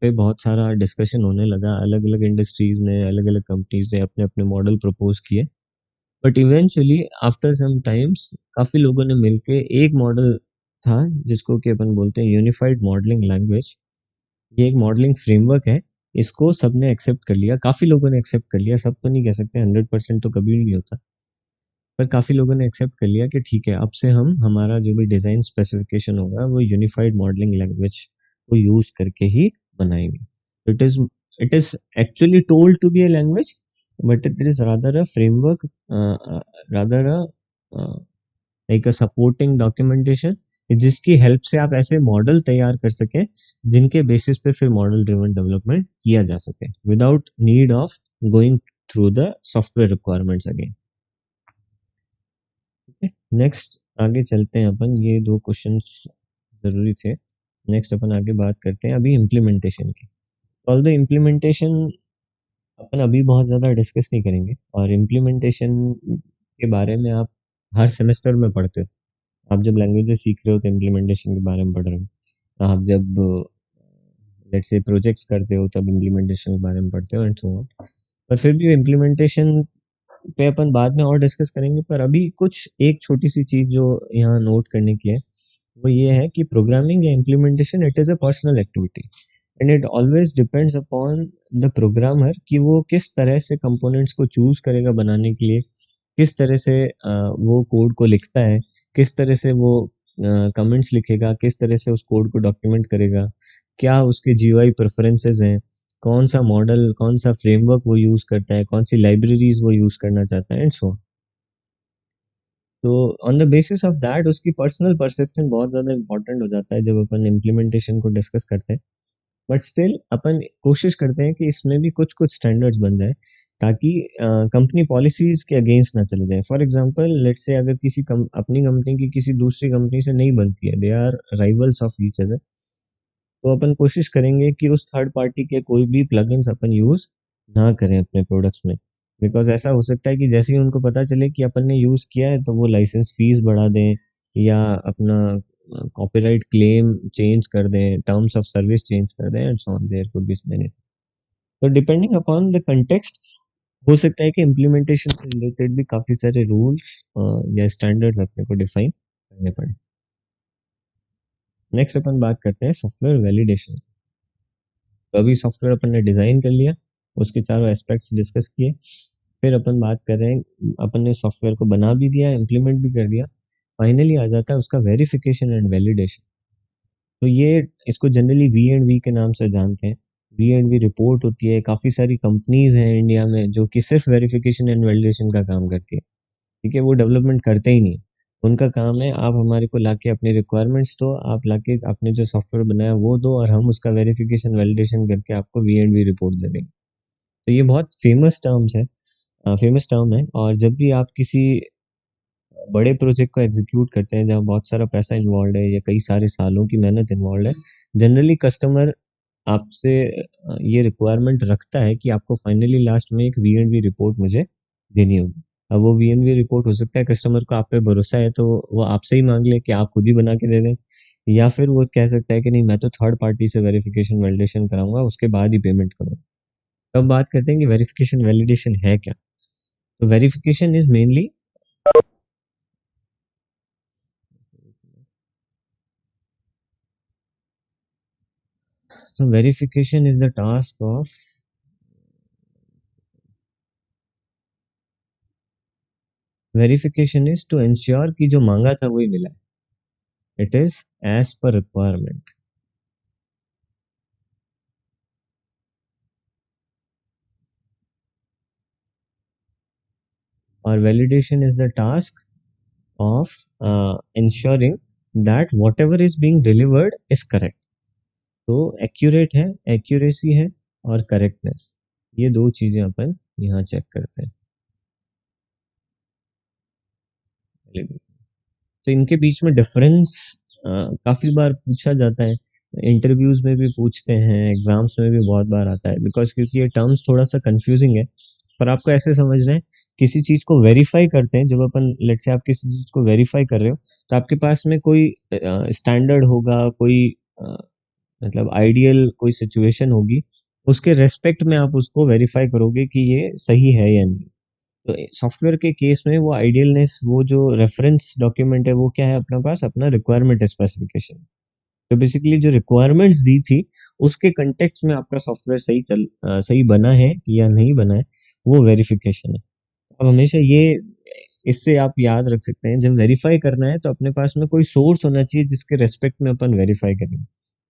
पे बहुत सारा डिस्कशन होने लगा। अलग अलग इंडस्ट्रीज ने, अलग अलग कंपनीज ने अपने अपने मॉडल प्रपोज किए। But eventually after some times काफी लोगों ने मिलके एक मॉडल था, जिसको कि अपन बोलते हैं यूनिफाइड मॉडलिंग लैंग्वेज। ये एक मॉडलिंग फ्रेमवर्क है। इसको सबने एक्सेप्ट कर लिया, काफी लोगों ने एक्सेप्ट कर लिया, सब तो नहीं कह सकते, 100% तो कभी नहीं होता, पर काफी लोगों ने एक्सेप्ट कर लिया कि ठीक है, अब से हम हमारा जो भी डिजाइन स्पेसिफिकेशन होगा वो यूनिफाइड मॉडलिंग लैंग्वेज को यूज करके ही बनाएंगे। It is actually told to be a language, but it is rather a framework, rather a like a supporting documentation, जिसकी हेल्प से आप ऐसे मॉडल तैयार कर सके जिनके बेसिस पे फिर मॉडल ड्रिवन डेवलपमेंट किया जा सके without need of going through the software requirements again. Next आगे चलते हैं अपन, ये दो क्वेश्चंस जरूरी थे। नेक्स्ट अपन आगे बात करते हैं अभी इम्प्लीमेंटेशन की। ऑल द इम्प्लीमेंटेशन अपन अभी बहुत ज़्यादा डिस्कस नहीं करेंगे, और इम्प्लीमेंटेशन के बारे में आप हर सेमेस्टर में पढ़ते हो। आप जब लैंग्वेजेस सीख रहे हो तो इम्प्लीमेंटेशन के बारे में पढ़ रहे हो। आप जब लेट्स से प्रोजेक्ट्स करते हो तब इम्प्लीमेंटेशन के बारे में पढ़ते हो एंड सो ऑन। पर फिर भी इम्प्लीमेंटेशन पे अपन बाद में और डिस्कस करेंगे। पर अभी कुछ एक छोटी सी चीज़ जो यहाँ नोट करने की है, वो ये है कि प्रोग्रामिंग या implementation it is a personal activity, and it always depends upon the programmer कि वो किस तरह से कंपोनेंट्स को चूज करेगा बनाने के लिए, किस तरह से वो कोड को लिखता है, किस तरह से वो कमेंट्स लिखेगा, किस तरह से उस कोड को डॉक्यूमेंट करेगा, क्या उसके जीयूआई प्रेफरेंसेस हैं, कौन सा मॉडल, कौन सा फ्रेमवर्क वो यूज़ करता है, कौन सी लाइब्रेरीज वो यूज़ करना चाहता है एंड सो। तो on the basis of that उसकी पर्सनल परसेप्शन बहुत ज़्यादा इंपॉर्टेंट हो जाता है जब अपन इम्प्लीमेंटेशन को डिस्कस करते हैं। बट स्टिल अपन कोशिश करते हैं कि इसमें भी कुछ कुछ स्टैंडर्ड्स बन जाए, ताकि कंपनी पॉलिसीज के अगेंस्ट ना चले जाए। फॉर एग्जांपल लेट्स से अगर अपनी कंपनी की किसी दूसरी कंपनी से नहीं बनती है, they are rivals of each other, तो अपन कोशिश करेंगे कि उस थर्ड पार्टी के कोई भी प्लगइन्स अपन यूज ना करें अपने प्रोडक्ट्स में। बिकॉज ऐसा हो सकता है कि जैसे ही उनको पता चले कि अपन ने यूज किया है, तो वो लाइसेंस फीस बढ़ा दें, या अपना कॉपीराइट क्लेम चेंज कर दें, टर्म्स ऑफ सर्विस चेंज कर दें and so on, there could be many. तो डिपेंडिंग अपॉन द कंटेक्स्ट, हो सकता है कि इम्प्लीमेंटेशन से रिलेटेड भी काफी सारे रूल्स या स्टैंडर्ड्स अपने को डिफाइन करने पड़े। नेक्स्ट अपन बात करते हैं सॉफ्टवेयर वैलिडेशन। तो अभी सॉफ्टवेयर अपन ने डिजाइन कर लिया, उसके चारों एस्पेक्ट्स डिस्कस किए, फिर अपन बात कर रहे हैं, अपन ने सॉफ्टवेयर को बना भी दिया, इम्प्लीमेंट भी कर दिया, फाइनली आ जाता है उसका वेरिफिकेशन एंड वैलिडेशन। तो ये इसको जनरली वी एंड वी के नाम से जानते हैं। वी एंड वी रिपोर्ट होती है, काफ़ी सारी कंपनीज हैं इंडिया में जो कि सिर्फ वेरिफिकेशन एंड वैलिडेशन का काम करती है। ठीक है, वो डेवलपमेंट करते ही नहीं। उनका काम है आप हमारे को लाके अपनी रिक्वायरमेंट्स दो, आप लाके आपने जो सॉफ्टवेयर बनाया वो दो, और हम उसका वेरिफिकेशन वैलिडेशन करके आपको V&V रिपोर्ट दे देंगे। तो ये बहुत फेमस टर्म है। और जब भी आप किसी बड़े प्रोजेक्ट को एग्जीक्यूट करते हैं जहाँ बहुत सारा पैसा इन्वॉल्व है या कई सारे सालों की मेहनत इन्वॉल्व है, जनरली कस्टमर आपसे ये रिक्वायरमेंट रखता है कि आपको फाइनली लास्ट में एक V&V रिपोर्ट मुझे देनी होगी। अब वो V&V रिपोर्ट हो सकता है कस्टमर को आप पे भरोसा है तो वो आपसे ही मांग ले कि आप खुद ही बना के दे दें, या फिर वो कह सकता है कि नहीं मैं तो थर्ड पार्टी से वेरिफिकेशन वैलिडेशन कराऊंगा उसके बाद ही पेमेंट करूंगा। तब बात करते हैं कि वेरिफिकेशन वैलिडेशन है क्या। तो verification is mainly So verification is the task of verification is to ensure कि जो मांगा था वही मिला है। It is as per requirement. और validation is the task of ensuring that whatever is being delivered is correct. तो accurate है, accuracy है और correctness, ये दो चीजें अपन यहाँ चेक करते हैं। तो इनके बीच में डिफरेंस काफी बार पूछा जाता है, इंटरव्यूज में भी पूछते हैं, एग्जाम्स में भी बहुत बार आता है, बिकॉज क्योंकि ये टर्म्स थोड़ा सा कंफ्यूजिंग है। पर आपको ऐसे समझना है, किसी चीज को वेरीफाई करते हैं, जब अपन लेट से आप किसी चीज को वेरीफाई कर रहे हो तो आपके पास में कोई स्टैंडर्ड होगा, कोई अ, मतलब आइडियल कोई सिचुएशन होगी, उसके रेस्पेक्ट में आप उसको वेरीफाई करोगे कि ये सही है या नहीं। तो सॉफ्टवेयर के केस में वो आइडियलनेस, वो जो रेफरेंस डॉक्यूमेंट है वो क्या है अपने पास, अपना रिक्वायरमेंट स्पेसिफिकेशन। तो बेसिकली जो रिक्वायरमेंट्स दी थी उसके कंटेक्स्ट में आपका सॉफ्टवेयर सही बना है या नहीं बना है, वो वेरिफिकेशन है। अब हमेशा ये इससे आप याद रख सकते हैं, जब वेरीफाई करना है तो अपने पास में कोई सोर्स होना चाहिए जिसके रेस्पेक्ट में अपन वेरीफाई करेंगे,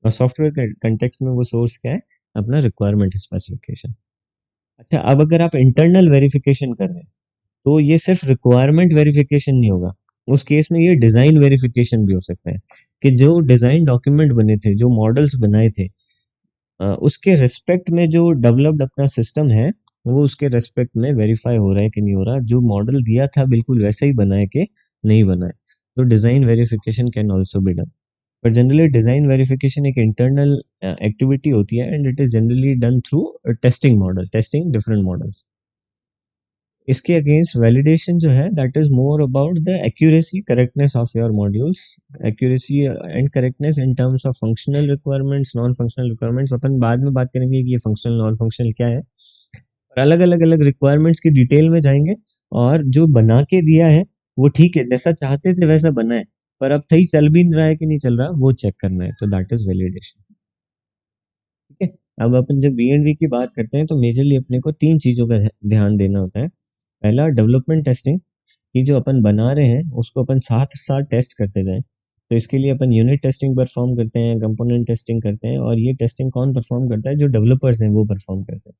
और सॉफ्टवेयर कंटेक्स्ट में वो सोर्स क्या है, अपना रिक्वायरमेंट स्पेसिफिकेशन। अच्छा, अब अगर आप इंटरनल वेरिफिकेशन कर रहे हैं तो ये सिर्फ रिक्वायरमेंट वेरिफिकेशन नहीं होगा, उस केस में ये डिजाइन वेरिफिकेशन भी हो सकता है, कि जो डिजाइन डॉक्यूमेंट बने थे, जो मॉडल्स बनाए थे, उसके रिस्पेक्ट में जो डेवलप्ड अपना सिस्टम है वो उसके रिस्पेक्ट में वेरीफाई हो रहा है कि नहीं हो रहा, जो मॉडल दिया था बिल्कुल वैसा ही बना है कि नहीं बना है। तो design verification can also be done. पर जनरली डिजाइन वेरिफिकेशन एक इंटरनल एक्टिविटी होती है, and it is generally done through testing different models. इसके अगेंस्ट वैलिडेशन जो है that is more about the accuracy correctness of your modules, accuracy and correctness in terms of functional requirements, non functional requirements. अपन बाद में बात करेंगे कि ये फंक्शनल नॉन फंक्शनल क्या है, और अलग अलग रिक्वायरमेंट्स की डिटेल में जाएंगे। और जो बना के दिया है वो ठीक है, जैसा चाहते थे वैसा बना है, पर अब सही चल भी रहा है कि नहीं चल रहा वो चेक करना है, तो दैट इज वैलिडेशन। ठीक है। अब अपन जब V&V की बात करते हैं तो मेजरली अपने को तीन चीजों का ध्यान देना होता है। पहला, डेवलपमेंट टेस्टिंग, कि जो अपन बना रहे हैं उसको अपन साथ साथ टेस्ट करते जाएं। तो इसके लिए अपन यूनिट टेस्टिंग परफॉर्म करते हैं, कंपोनेंट टेस्टिंग करते हैं, और ये टेस्टिंग कौन परफॉर्म करता है, जो डेवलपर्स हैं वो परफॉर्म करते हैं।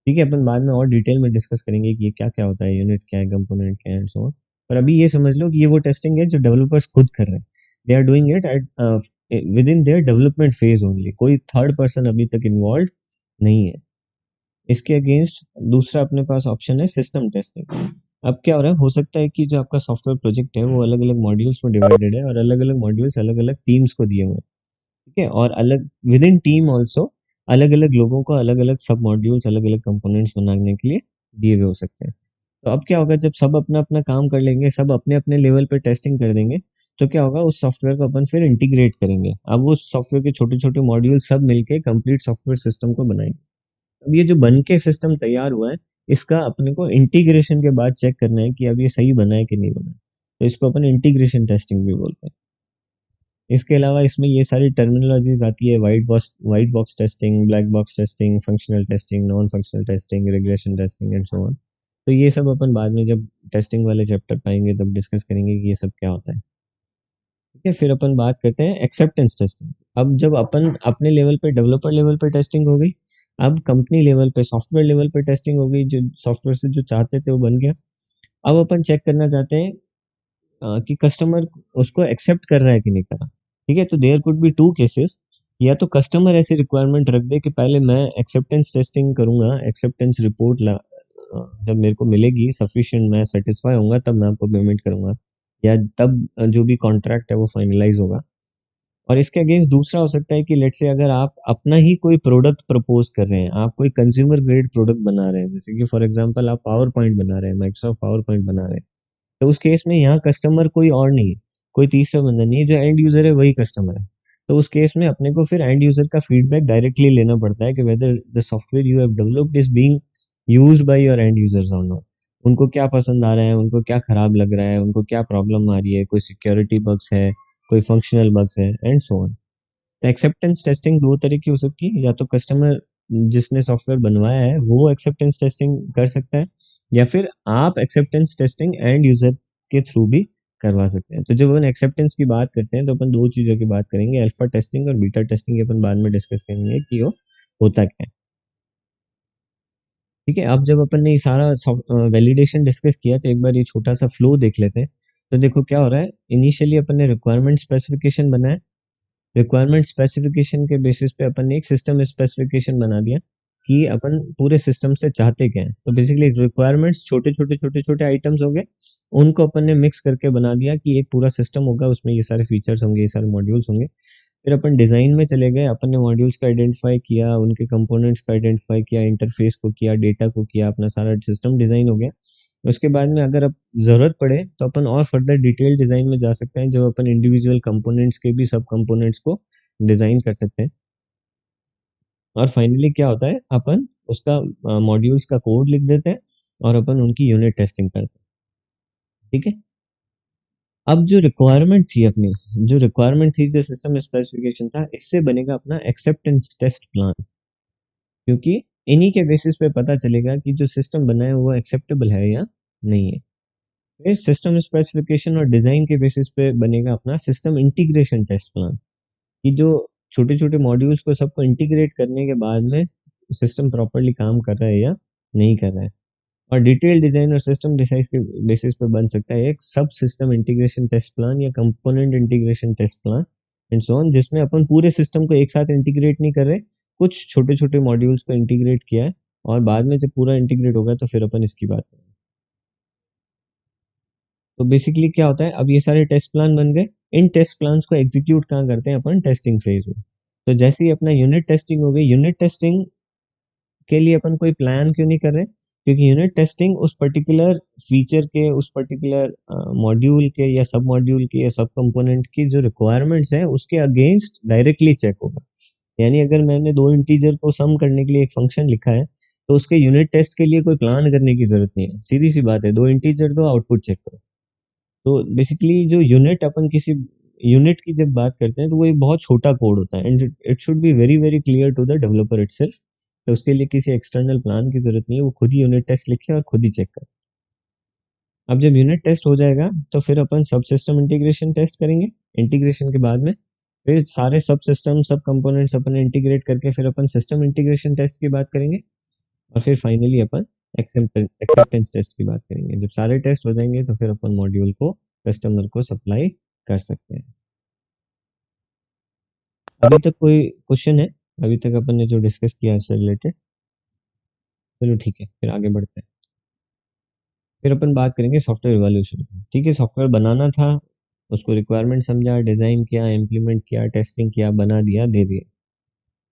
ठीक है, अपन बाद में और डिटेल में डिस्कस करेंगे कि ये क्या क्या होता है, यूनिट क्या है, कंपोनेंट क्या है एंड सो ऑन। पर अभी ये समझ लो कि ये वो टेस्टिंग है जो डेवलपर्स खुद कर रहे हैं, they are doing it at within their development phase only, कोई थर्ड पर्सन अभी तक इन्वॉल्व नहीं है। इसके अगेंस्ट दूसरा अपने पास ऑप्शन है सिस्टम टेस्टिंग। अब क्या हो रहा है, हो सकता है कि जो आपका सॉफ्टवेयर प्रोजेक्ट है वो अलग अलग मॉड्यूल्स में डिवाइडेड है, और अलग अलग मॉड्यूल्स अलग अलग टीम्स को दिए हुए हैं। ठीक है, और अलग विद इन टीम ऑल्सो अलग अलग लोगों को अलग अलग सब मॉड्यूल्स, अलग अलग कंपोनेंट्स बनाने के लिए दिए हुए हो सकते हैं। तो अब क्या होगा, जब सब अपना अपना काम कर लेंगे, सब अपने अपने लेवल पे टेस्टिंग कर देंगे, तो क्या होगा, उस सॉफ्टवेयर को अपन फिर इंटीग्रेट करेंगे। अब वो सॉफ्टवेयर के छोटे छोटे मॉड्यूल सब मिलके कंप्लीट सॉफ्टवेयर सिस्टम को बनाएंगे। अब ये जो बन के सिस्टम तैयार हुआ है, इसका अपने को इंटीग्रेशन के बाद चेक करना है कि अब ये सही बना है कि नहीं बना है। तो इसको अपन इंटीग्रेशन टेस्टिंग भी बोलते हैं। इसके अलावा इसमें ये सारी टर्मिनोलॉजीज आती है, white box testing, black box testing, functional testing, non functional testing, regression testing and so on. तो ये सब अपन बाद में जब टेस्टिंग वाले चैप्टर पाएंगे तब डिस्कस करेंगे कि ये सब क्या होता है। ठीक है, फिर अपन बात करते हैं एक्सेप्टेंस टेस्टिंग। अब जब अपन अपने लेवल पे, डेवलपर लेवल पे टेस्टिंग हो गई, अब कंपनी लेवल पे, सॉफ्टवेयर लेवल पे टेस्टिंग हो गई, जो सॉफ्टवेयर से जो चाहते थे वो बन गया। अब अपन चेक करना चाहते हैं कि कस्टमर उसको एक्सेप्ट कर रहा है कि नहीं कर रहा। ठीक है, तो there could be two cases. या तो कस्टमर ऐसी रिक्वायरमेंट रख दे कि पहले मैं एक्सेप्टेंस टेस्टिंग करूंगा, एक्सेप्टेंस रिपोर्ट जब मेरे को मिलेगी सफिशिएंट, मैं सेटिस्फाई होऊंगा, तब मैं आपको पेमेंट करूंगा, या तब जो भी कॉन्ट्रैक्ट है वो फाइनलाइज होगा। और इसके अगेंस्ट दूसरा हो सकता है कि लेट्स से अगर आप अपना ही कोई प्रोडक्ट प्रपोज कर रहे हैं, आप कोई कंज्यूमर ग्रेड प्रोडक्ट बना रहे हैं, जैसे कि फॉर एग्जांपल आप पावर पॉइंट बना रहे हैं, माइक्रोसॉफ्ट पावर पॉइंट बना रहे हैं, तो उस केस में यहाँ कस्टमर कोई और नहीं है, कोई तीसरा बंदा नहीं है, जो एंड यूजर है वही कस्टमर है। तो उस केस में अपने को फिर एंड यूजर का फीडबैक डायरेक्टली लेना पड़ता है कि whether the software you have developed is being used by your and users और नॉट। उनको क्या पसंद आ रहा है, उनको क्या खराब लग रहा है, उनको क्या प्रॉब्लम आ रही है, कोई सिक्योरिटी बग्स है, कोई फंक्शनल बग्स है, एंड सो ऑन। तो एक्सेप्टेंस टेस्टिंग दो तरह की हो सकती है, या तो कस्टमर जिसने सॉफ्टवेयर बनवाया है वो एक्सेप्टेंस टेस्टिंग कर सकता है, या फिर आप एक्सेप्टेंस टेस्टिंग एंड यूजर के थ्रू भी करवा सकते हैं। तो जब अपन एक्सेप्टेंस की बात करते हैं तो अपन दो चीजों की बात करेंगे, अल्फा टेस्टिंग और बीटा टेस्टिंग, अपन बाद में डिस्कस करेंगे कि वो होता क्या है। ठीक है, अब जब अपन ने ये सारा वैलिडेशन डिस्कस किया तो एक बार ये छोटा सा फ्लो देख लेते हैं। तो देखो क्या हो रहा है, इनिशियली अपन ने रिक्वायरमेंट स्पेसिफिकेशन बनाया, रिक्वायरमेंट स्पेसिफिकेशन के बेसिस पे अपन ने एक सिस्टम स्पेसिफिकेशन बना दिया कि अपन पूरे सिस्टम से चाहते क्या है। तो बेसिकली रिक्वायरमेंट्स छोटे छोटे छोटे छोटे आइटम्स हो गए, उनको अपन ने मिक्स करके बना दिया कि एक पूरा सिस्टम होगा, उसमें ये सारे फीचर्स होंगे, ये सारे मॉड्यूल्स होंगे। फिर अपन डिजाइन में चले गए, अपन ने मॉड्यूल्स को आइडेंटिफाई किया, उनके कंपोनेंट्स को आइडेंटिफाई किया, इंटरफेस को किया, डेटा को किया, अपना सारा सिस्टम डिजाइन हो गया। उसके बाद में अगर अब जरूरत पड़े तो अपन और फर्दर डिटेल डिजाइन में जा सकते हैं, जब अपन इंडिविजुअल कंपोनेंट्स के भी सब कंपोनेंट्स को डिजाइन कर सकते हैं। और फाइनली क्या होता है, अपन उसका मॉड्यूल्स का कोड लिख देते हैं और अपन उनकी यूनिट टेस्टिंग करते हैं। ठीक है, अब जो रिक्वायरमेंट थी अपनी, जो रिक्वायरमेंट थी, जो सिस्टम स्पेसिफिकेशन था, इससे बनेगा अपना एक्सेप्टेंस टेस्ट प्लान। क्योंकि इन्हीं के बेसिस पे पता चलेगा कि जो सिस्टम बना है वो एक्सेप्टेबल है या नहीं है। फिर सिस्टम स्पेसिफिकेशन और डिजाइन के बेसिस पे बनेगा अपना सिस्टम इंटीग्रेशन टेस्ट प्लान, कि जो छोटे छोटे मॉड्यूल्स को सबको इंटीग्रेट करने के बाद में सिस्टम प्रॉपरली काम कर रहा है या नहीं कर रहा है। और डिटेल डिजाइन और सिस्टम डिजाइन के बेसिस पे बन सकता है एक subsystem integration test plan या component integration test plan and so on, जिसमें अपन पूरे सिस्टम को एक साथ इंटीग्रेट नहीं कर रहे, कुछ छोटे छोटे मॉड्यूल्स को इंटीग्रेट किया है, और बाद में जब पूरा इंटीग्रेट होगा तो फिर अपन इसकी बात करेंगे। तो बेसिकली क्या होता है, अब ये सारे टेस्ट प्लान बन गए, इन टेस्ट प्लान्स को एग्जीक्यूट कहाँ करते हैं अपन, टेस्टिंग फेज में। तो जैसे ही अपना यूनिट टेस्टिंग हो गई, यूनिट टेस्टिंग के लिए अपन कोई प्लान क्यों नहीं कर रहे, क्योंकि यूनिट टेस्टिंग उस पर्टिकुलर फीचर के, उस पर्टिकुलर मॉड्यूल के या सब मॉड्यूल के या सब कंपोनेंट की जो रिक्वायरमेंट्स है उसके अगेंस्ट डायरेक्टली चेक होगा। यानी अगर मैंने दो इंटीजर को सम करने के लिए एक फंक्शन लिखा है, तो उसके यूनिट टेस्ट के लिए कोई प्लान करने की जरूरत नहीं है, सीधी सी बात है, दो इंटीजर दो, आउटपुट चेक करो। तो बेसिकली जो यूनिट, अपन किसी यूनिट की जब बात करते हैं तो वो एक बहुत छोटा कोड होता है, and it should be very very clear to the developer itself. तो उसके लिए किसी एक्सटर्नल प्लान की जरूरत नहीं है, वो खुद ही यूनिट टेस्ट लिखे और खुद ही चेक करे। अब जब यूनिट टेस्ट हो जाएगा तो फिर अपन सब सिस्टम इंटीग्रेशन टेस्ट करेंगे। इंटीग्रेशन के बाद में फिर सारे सब सिस्टम सब कंपोनेंट्स अपन इंटीग्रेट करके फिर अपन सिस्टम इंटीग्रेशन टेस्ट की बात करेंगे। और फिर फाइनली अपन एक्सेप्टेंस टेस्ट की बात करेंगे। जब सारे टेस्ट हो जाएंगे तो फिर अपन मॉड्यूल को कस्टमर को सप्लाई कर सकते हैं। अभी तक कोई क्वेश्चन है, अभी तक अपन ने जो डिस्कस किया इससे रिलेटेड? चलो ठीक है, फिर आगे बढ़ते हैं। फिर अपन बात करेंगे सॉफ्टवेयर इवोल्यूशन की। ठीक है, सॉफ्टवेयर बनाना था, उसको रिक्वायरमेंट समझा, डिजाइन किया, इम्प्लीमेंट किया, टेस्टिंग किया, बना दिया, दे दिया।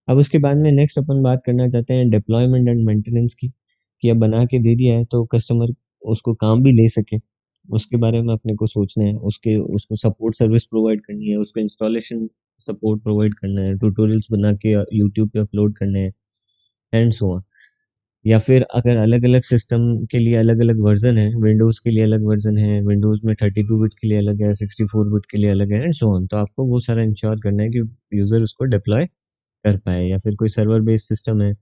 अब उसके बाद में नेक्स्ट अपन बात करना चाहते हैं डिप्लॉयमेंट एंड मेंटेनेंस की, कि अब बना के दे दिया है तो कस्टमर उसको काम भी ले सके, उसके बारे में अपने को सोचना है, उसके उसको सपोर्ट सर्विस प्रोवाइड करनी है, उसको इंस्टॉलेशन सपोर्ट प्रोवाइड करना है, ट्यूटोरियल्स बना के यूट्यूब पे अपलोड करने हैं, एंड सो ऑन। या फिर अगर अलग अलग सिस्टम के लिए अलग अलग वर्जन है, विंडोज़ के लिए अलग वर्जन है, विंडोज़ में 32 बिट के लिए अलग है, 64 बिट के लिए अलग है, एंड सो ऑन। तो आपको वो सारा इंश्योर करना है कि यूज़र उसको डिप्लॉय कर पाए। या फिर कोई सर्वर बेस्ड सिस्टम है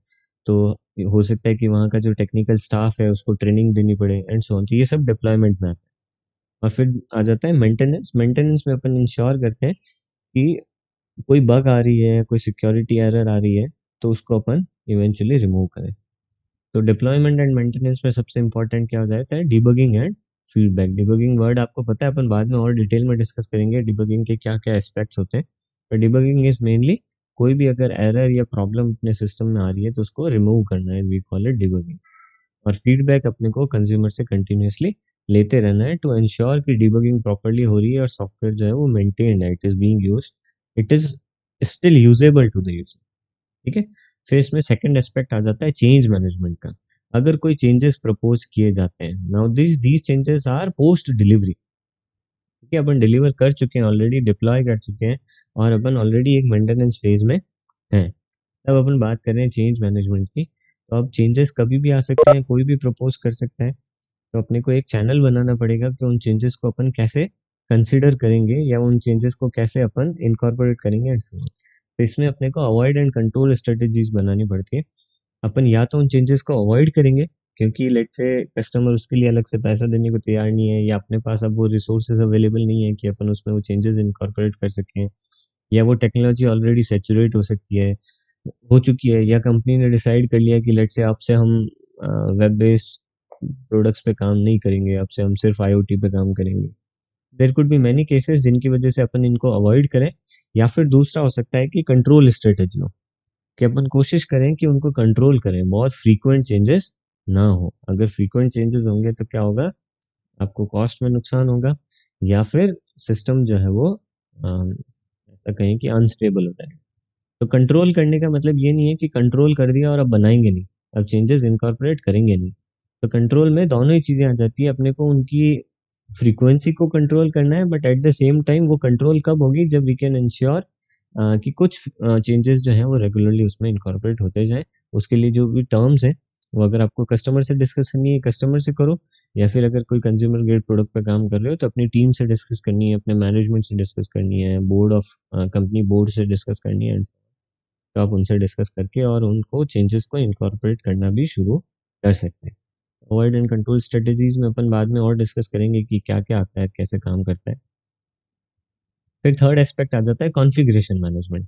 तो हो सकता है कि वहाँ का जो टेक्निकल स्टाफ है उसको ट्रेनिंग देनी पड़े, एंड सो ऑन। तो ये सब डिप्लॉयमेंट में आता है। और फिर आ जाता है मेंटेनेंस। मेंटेनेंस में अपन इंश्योर करते हैं कि कोई बग आ रही है, कोई सिक्योरिटी एरर आ रही है, तो उसको अपन इवेंचुअली रिमूव करें। तो डिप्लॉयमेंट एंड मेंटेनेंस में सबसे इंपॉर्टेंट क्या हो जाता है, debugging and feedback. Debugging word आपको पता है, अपन बाद में और डिटेल में डिस्कस करेंगे डिबगिंग के क्या क्या एस्पेक्ट्स होते हैं। पर डिबगिंग इज मेनली कोई भी अगर एरर या प्रॉब्लम अपने सिस्टम में आ रही है तो उसको रिमूव करना है, वी कॉल इट डिबगिंग। और फीडबैक अपने को कंज्यूमर से कंटिन्यूअसली लेते रहना है टू एंश्योर कि डिबगिंग प्रॉपर्ली हो रही है और सॉफ्टवेयर जो है वो मेंटेन्ड है, it is being used, it is still usable to the user. ठीक है। फिर इसमें सेकंड एस्पेक्ट आ जाता है चेंज मैनेजमेंट का। अगर कोई चेंजेस प्रपोज किए जाते हैं, now these changes R post delivery. ठीक है, अपन डिलीवर कर चुके हैं ऑलरेडी, डिप्लॉय कर चुके हैं और अपन ऑलरेडी एक मेंटेनेंस फेज में हैं, तब अपन बात कर रहे हैं चेंज मैनेजमेंट की। तो अब चेंजेस कभी भी आ सकते हैं, कोई भी प्रपोज कर सकता है। तो अपने को एक चैनल बनाना पड़ेगा कि उन चेंजेस को अपन कैसे कंसिडर करेंगे या उन चेंजेस को कैसे अपन इनकॉर्पोरेट करेंगे एंड सो ऑन। तो इसमें अपने को अवॉइड एंड कंट्रोल स्ट्रेटेजीज बनानी पड़ती है। अपन या तो उन चेंजेस को अवॉइड करेंगे क्योंकि लेट से कस्टमर उसके लिए अलग से पैसा देने को तैयार नहीं है, या अपने पास अब वो रिसोर्सेज अवेलेबल नहीं है कि अपन उसमें वो चेंजेस इनकॉर्पोरेट कर सकें, या वो टेक्नोलॉजी ऑलरेडी सेचुरेट हो सकती है, हो चुकी है, या कंपनी ने डिसाइड कर लिया कि लेट से आपसे हम वेब बेस्ड प्रोडक्ट्स पे काम नहीं करेंगे, आपसे हम सिर्फ आईओटी पे काम करेंगे। There could be many cases जिनकी वजह से अपन इनको अवॉइड करें। या फिर दूसरा हो सकता है कि कंट्रोल स्ट्रेटेजी हो, कि अपन कोशिश करें कि उनको कंट्रोल करें, बहुत फ्रीक्वेंट चेंजेस ना हो। अगर फ्रीक्वेंट चेंजेस होंगे तो क्या होगा, आपको कॉस्ट में नुकसान होगा, या फिर सिस्टम जो है वो ऐसा कहें कि अनस्टेबल हो जाएगा। तो कंट्रोल करने का मतलब ये नहीं है कि कंट्रोल कर दिया और अब बनाएंगे नहीं, अब चेंजेस इनकॉर्पोरेट करेंगे नहीं। तो कंट्रोल में दोनों ही चीजें आ जाती है, अपने को उनकी फ्रीक्वेंसी को कंट्रोल करना है, but at the same time वो कंट्रोल कब होगी, जब वी कैन इंश्योर कि कुछ चेंजेस जो हैं वो रेगुलरली उसमें इनकॉर्पोरेट होते जाएं। उसके लिए जो भी टर्म्स हैं वो अगर आपको कस्टमर से डिस्कस करनी है कस्टमर से करो, या फिर अगर कोई कंज्यूमर ग्रेड प्रोडक्ट पे काम कर रहे हो तो अपनी टीम से डिस्कस करनी है, अपने मैनेजमेंट से डिस्कस करनी है, बोर्ड ऑफ कंपनी बोर्ड से डिस्कस करनी है। तो आप उनसे डिस्कस करके और उनको चेंजेस को इनकॉर्पोरेट करना भी शुरू कर सकते हैं। अवॉइड एंड कंट्रोल स्ट्रेटेजीज में अपन बाद में और डिस्कस करेंगे कि क्या क्या आता है, कैसे काम करता है। फिर थर्ड एस्पेक्ट आ जाता है कॉन्फ़िगरेशन मैनेजमेंट।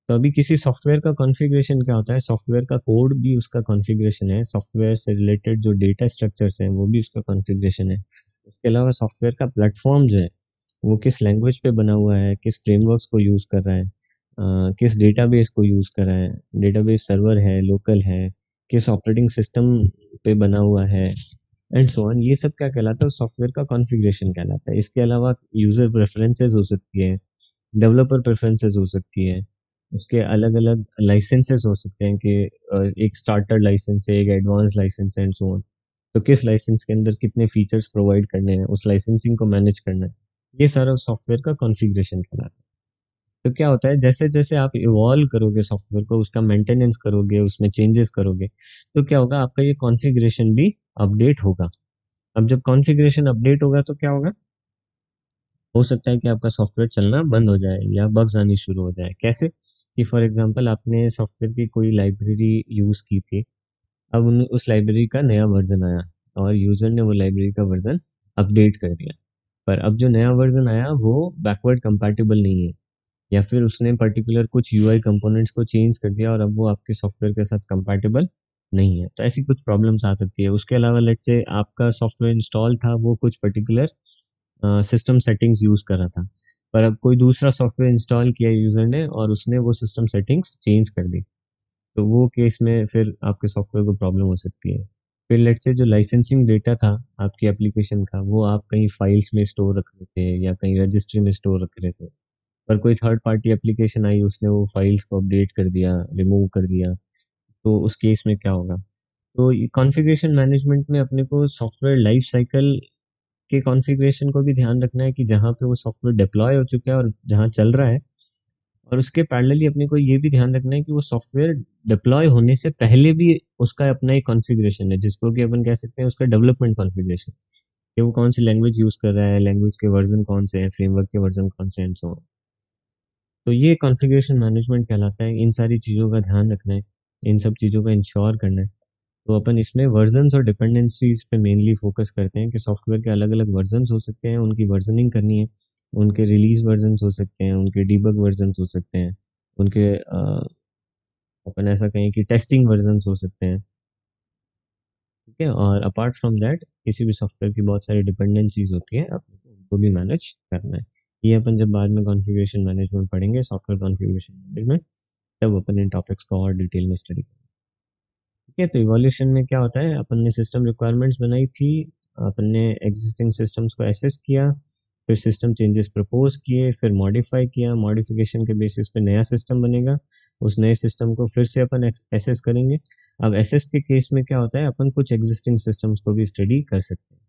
तो अभी किसी सॉफ्टवेयर का कॉन्फ़िगरेशन क्या होता है, सॉफ्टवेयर का कोड भी उसका कॉन्फ़िगरेशन है, सॉफ्टवेयर से रिलेटेड जो डेटा स्ट्रक्चर्स हैं वो भी उसका कॉन्फ़िगरेशन है। उसके अलावा सॉफ्टवेयर का प्लेटफॉर्म जो है वो किस लैंग्वेज पे बना हुआ है, किस फ्रेमवर्क्स को यूज़ कर रहा है, किस डेटाबेस को यूज़ कर रहा है, डेटाबेस सर्वर है, लोकल है, किस ऑपरेटिंग सिस्टम पे बना हुआ है एंड सो ऑन। ये सब क्या कहलाता है, सॉफ्टवेयर का कॉन्फ़िगरेशन कहलाता है। इसके अलावा यूज़र प्रेफरेंसेस हो सकती है, डेवलपर प्रेफरेंसेस हो सकती है, उसके अलग अलग लाइसेंसेस हो सकते हैं कि एक स्टार्टर लाइसेंस है, एक एडवांस लाइसेंस है एंड सो ऑन। तो किस लाइसेंस के अंदर कितने फीचर्स प्रोवाइड करने हैं, उस लाइसेंसिंग को मैनेज करना है, ये सारा सॉफ्टवेयर का कॉन्फ़िगरेशन कहलाता है। तो क्या होता है, जैसे जैसे आप इवॉल्व करोगे सॉफ्टवेयर को, उसका मेंटेनेंस करोगे, उसमें चेंजेस करोगे, तो क्या होगा, आपका ये कॉन्फ़िगरेशन भी अपडेट होगा। अब जब कॉन्फ़िगरेशन अपडेट होगा तो क्या होगा, हो सकता है कि आपका सॉफ्टवेयर चलना बंद हो जाए या बग्स आनी शुरू हो जाए। कैसे, कि फॉर एग्जांपल आपने सॉफ्टवेयर की कोई लाइब्रेरी यूज़ की थी, अब उस लाइब्रेरी का नया वर्जन आया और यूज़र ने वो लाइब्रेरी का वर्जन अपडेट कर दिया, पर अब जो नया वर्जन आया वो बैकवर्ड कंपैटिबल नहीं है, या फिर उसने पर्टिकुलर कुछ यूआई कंपोनेंट्स को चेंज कर दिया और अब वो आपके सॉफ्टवेयर के साथ कंपैटिबल नहीं है। तो ऐसी कुछ प्रॉब्लम्स आ सकती है। उसके अलावा लेट्स से आपका सॉफ्टवेयर इंस्टॉल था, वो कुछ पर्टिकुलर सिस्टम सेटिंग्स यूज़ कर रहा था, पर अब कोई दूसरा सॉफ्टवेयर इंस्टॉल किया यूज़र ने और उसने वो सिस्टम सेटिंग्स चेंज कर दी, तो वो केस में फिर आपके सॉफ्टवेयर को प्रॉब्लम हो सकती है। फिर लेट्स से जो लाइसेंसिंग डेटा था आपकी एप्लीकेशन का, वो आप कहीं फाइल्स में स्टोर रख रहे थे या कहीं रजिस्ट्री में स्टोर रख रहे थे, पर कोई थर्ड पार्टी एप्लीकेशन आई, उसने वो फाइल्स को अपडेट कर दिया, रिमूव कर दिया, तो उस केस में क्या होगा। तो कॉन्फ़िगरेशन मैनेजमेंट में अपने को सॉफ्टवेयर लाइफ साइकिल के कॉन्फ़िगरेशन को भी ध्यान रखना है कि जहाँ पे वो सॉफ्टवेयर डिप्लॉय हो चुका है और जहाँ चल रहा है, और उसके पैरेलली अपने को ये भी ध्यान रखना है कि वो सॉफ्टवेयर डिप्लॉय होने से पहले भी उसका अपना एक कॉन्फ़िगरेशन है, जिसको कि अपन कह सकते हैं उसका डेवलपमेंट कॉन्फ़िगरेशन, कि वो कौन सी लैंग्वेज यूज़ कर रहा है, लैंग्वेज के वर्ज़न कौन से हैं, फ्रेमवर्क के वर्ज़न कौन से हैं एंड सो ऑन। तो ये कॉन्फ़िगरेशन मैनेजमेंट कहलाता है। इन सारी चीज़ों का ध्यान रखना है, इन सब चीज़ों का इंश्योर करना है। तो अपन इसमें वर्जन्स और डिपेंडेंसीज पे मेनली फोकस करते हैं कि सॉफ्टवेयर के अलग अलग वर्जन्स हो सकते हैं, उनकी वर्जनिंग करनी है, उनके रिलीज वर्जन्स हो सकते हैं, उनके डीबग वर्जन्स हो सकते हैं, उनके अ, अपन ऐसा कहें कि टेस्टिंग वर्जन्स हो सकते हैं। ठीक है। और अपार्ट फ्रॉम दैट किसी भी सॉफ्टवेयर की बहुत सारी डिपेंडेंसीज होती है, अपने को उनको भी मैनेज करना है। ये अपन जब बाद में कॉन्फ़िगरेशन मैनेजमेंट पढ़ेंगे, सॉफ्टवेयर कॉन्फ़िगरेशन मैनेजमेंट, तब अपन इन टॉपिक्स को और डिटेल में स्टडी करेंगे। ठीक है। तो इवोल्यूशन में क्या होता है, अपन ने सिस्टम रिक्वायरमेंट्स बनाई थी, अपन ने एग्जिस्टिंग सिस्टम्स को एसेस किया, फिर सिस्टम चेंजेस प्रपोज किए, फिर मॉडिफाई किया, मॉडिफिकेशन के बेसिस पे नया सिस्टम बनेगा, उस नए सिस्टम को फिर से अपन एसेस करेंगे। अब एसेस के केस में क्या होता है, अपन कुछ एग्जिस्टिंग सिस्टम्स को भी स्टडी कर सकते हैं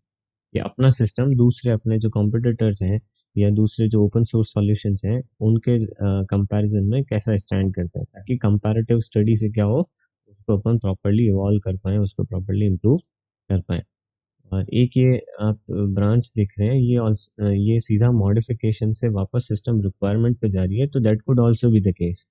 कि अपना सिस्टम दूसरे अपने जो कॉम्पिटिटर्स हैं या दूसरे जो ओपन सोर्स सॉल्यूशंस हैं उनके कंपैरिजन में कैसा स्टैंड करता है, ताकि कंपैरेटिव स्टडी से क्या हो, उसको अपन प्रॉपर्ली इवॉल्व कर पाएँ, उसको प्रॉपर्ली इम्प्रूव कर पाएँ। और एक ये आप ब्रांच देख रहे हैं, ये सीधा मॉडिफिकेशन से वापस सिस्टम रिक्वायरमेंट पे जा रही है, तो that could also be the case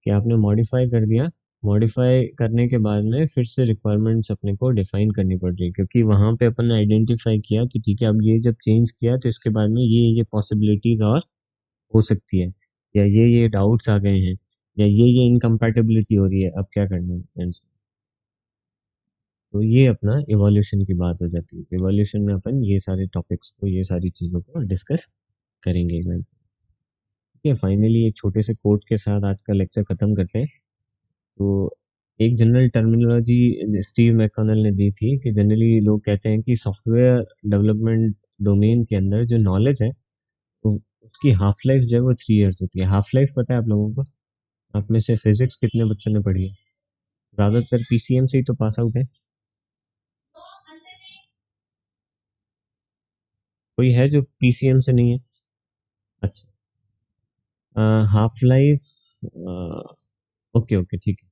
कि आपने मॉडिफाई कर दिया, मॉडिफाई करने के बाद में फिर से रिक्वायरमेंट्स अपने को डिफाइन करनी पड़ रही है, क्योंकि वहाँ पे अपन ने आइडेंटिफाई किया कि ठीक है, अब ये जब चेंज किया तो इसके बाद में ये पॉसिबिलिटीज और हो सकती है, या ये डाउट्स आ गए हैं, या ये इनकम्पैटिबिलिटी हो रही है, अब क्या करना है। तो ये अपना इवोल्यूशन की बात हो जाती है। इवोल्यूशन में अपन ये सारे टॉपिक्स को, ये सारी चीज़ों को डिस्कस करेंगे एक बार। ठीक है। फाइनली एक छोटे से कोट के साथ आज का लेक्चर खत्म करते हैं। तो एक जनरल टर्मिनोलॉजी स्टीव मैककॉनल ने दी थी कि जनरली लोग कहते हैं कि सॉफ्टवेयर डेवलपमेंट डोमेन के अंदर जो नॉलेज है, उसकी हाफ लाइफ जो है वो 3 इयर्स होती है। हाफ लाइफ पता है आप लोगों को? आप में से फिजिक्स कितने बच्चों ने पढ़ी है? ज़्यादातर पीसीएम से ही तो पास आउट है। कोई है जो पीसीएम से नहीं है? अच्छा। हाफ लाइफ, ओके ओके ठीक है।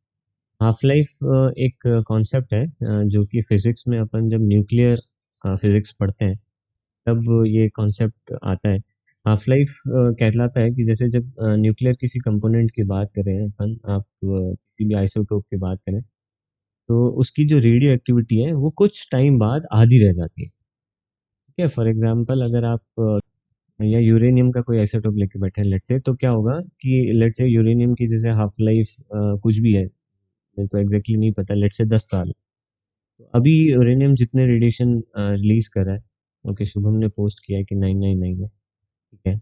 हाफ लाइफ एक कॉन्सेप्ट है, जो कि फिजिक्स में अपन जब न्यूक्लियर फिजिक्स पढ़ते हैं तब ये कॉन्सेप्ट आता है। हाफ लाइफ कहलाता है कि जैसे जब न्यूक्लियर किसी कंपोनेंट की बात करें अपन, आप किसी भी आइसोटोप की बात करें, तो उसकी जो रेडियो एक्टिविटी है वो कुछ टाइम बाद आधी रह जाती है। ठीक है। फॉर एग्जांपल अगर आप या यूरेनियम का कोई आइसोटोप लेके बैठे हैं लेट्स से, तो क्या होगा कि लेट्स से यूरेनियम की जैसे हाफ लाइफ कुछ भी है, मेरे को एग्जैक्टली नहीं पता, लेट्स से 10 साल। तो अभी यूरेनियम जितने रेडिएशन रिलीज कर रहा है, ओके शुभम ने पोस्ट किया है कि 999 है, ठीक है।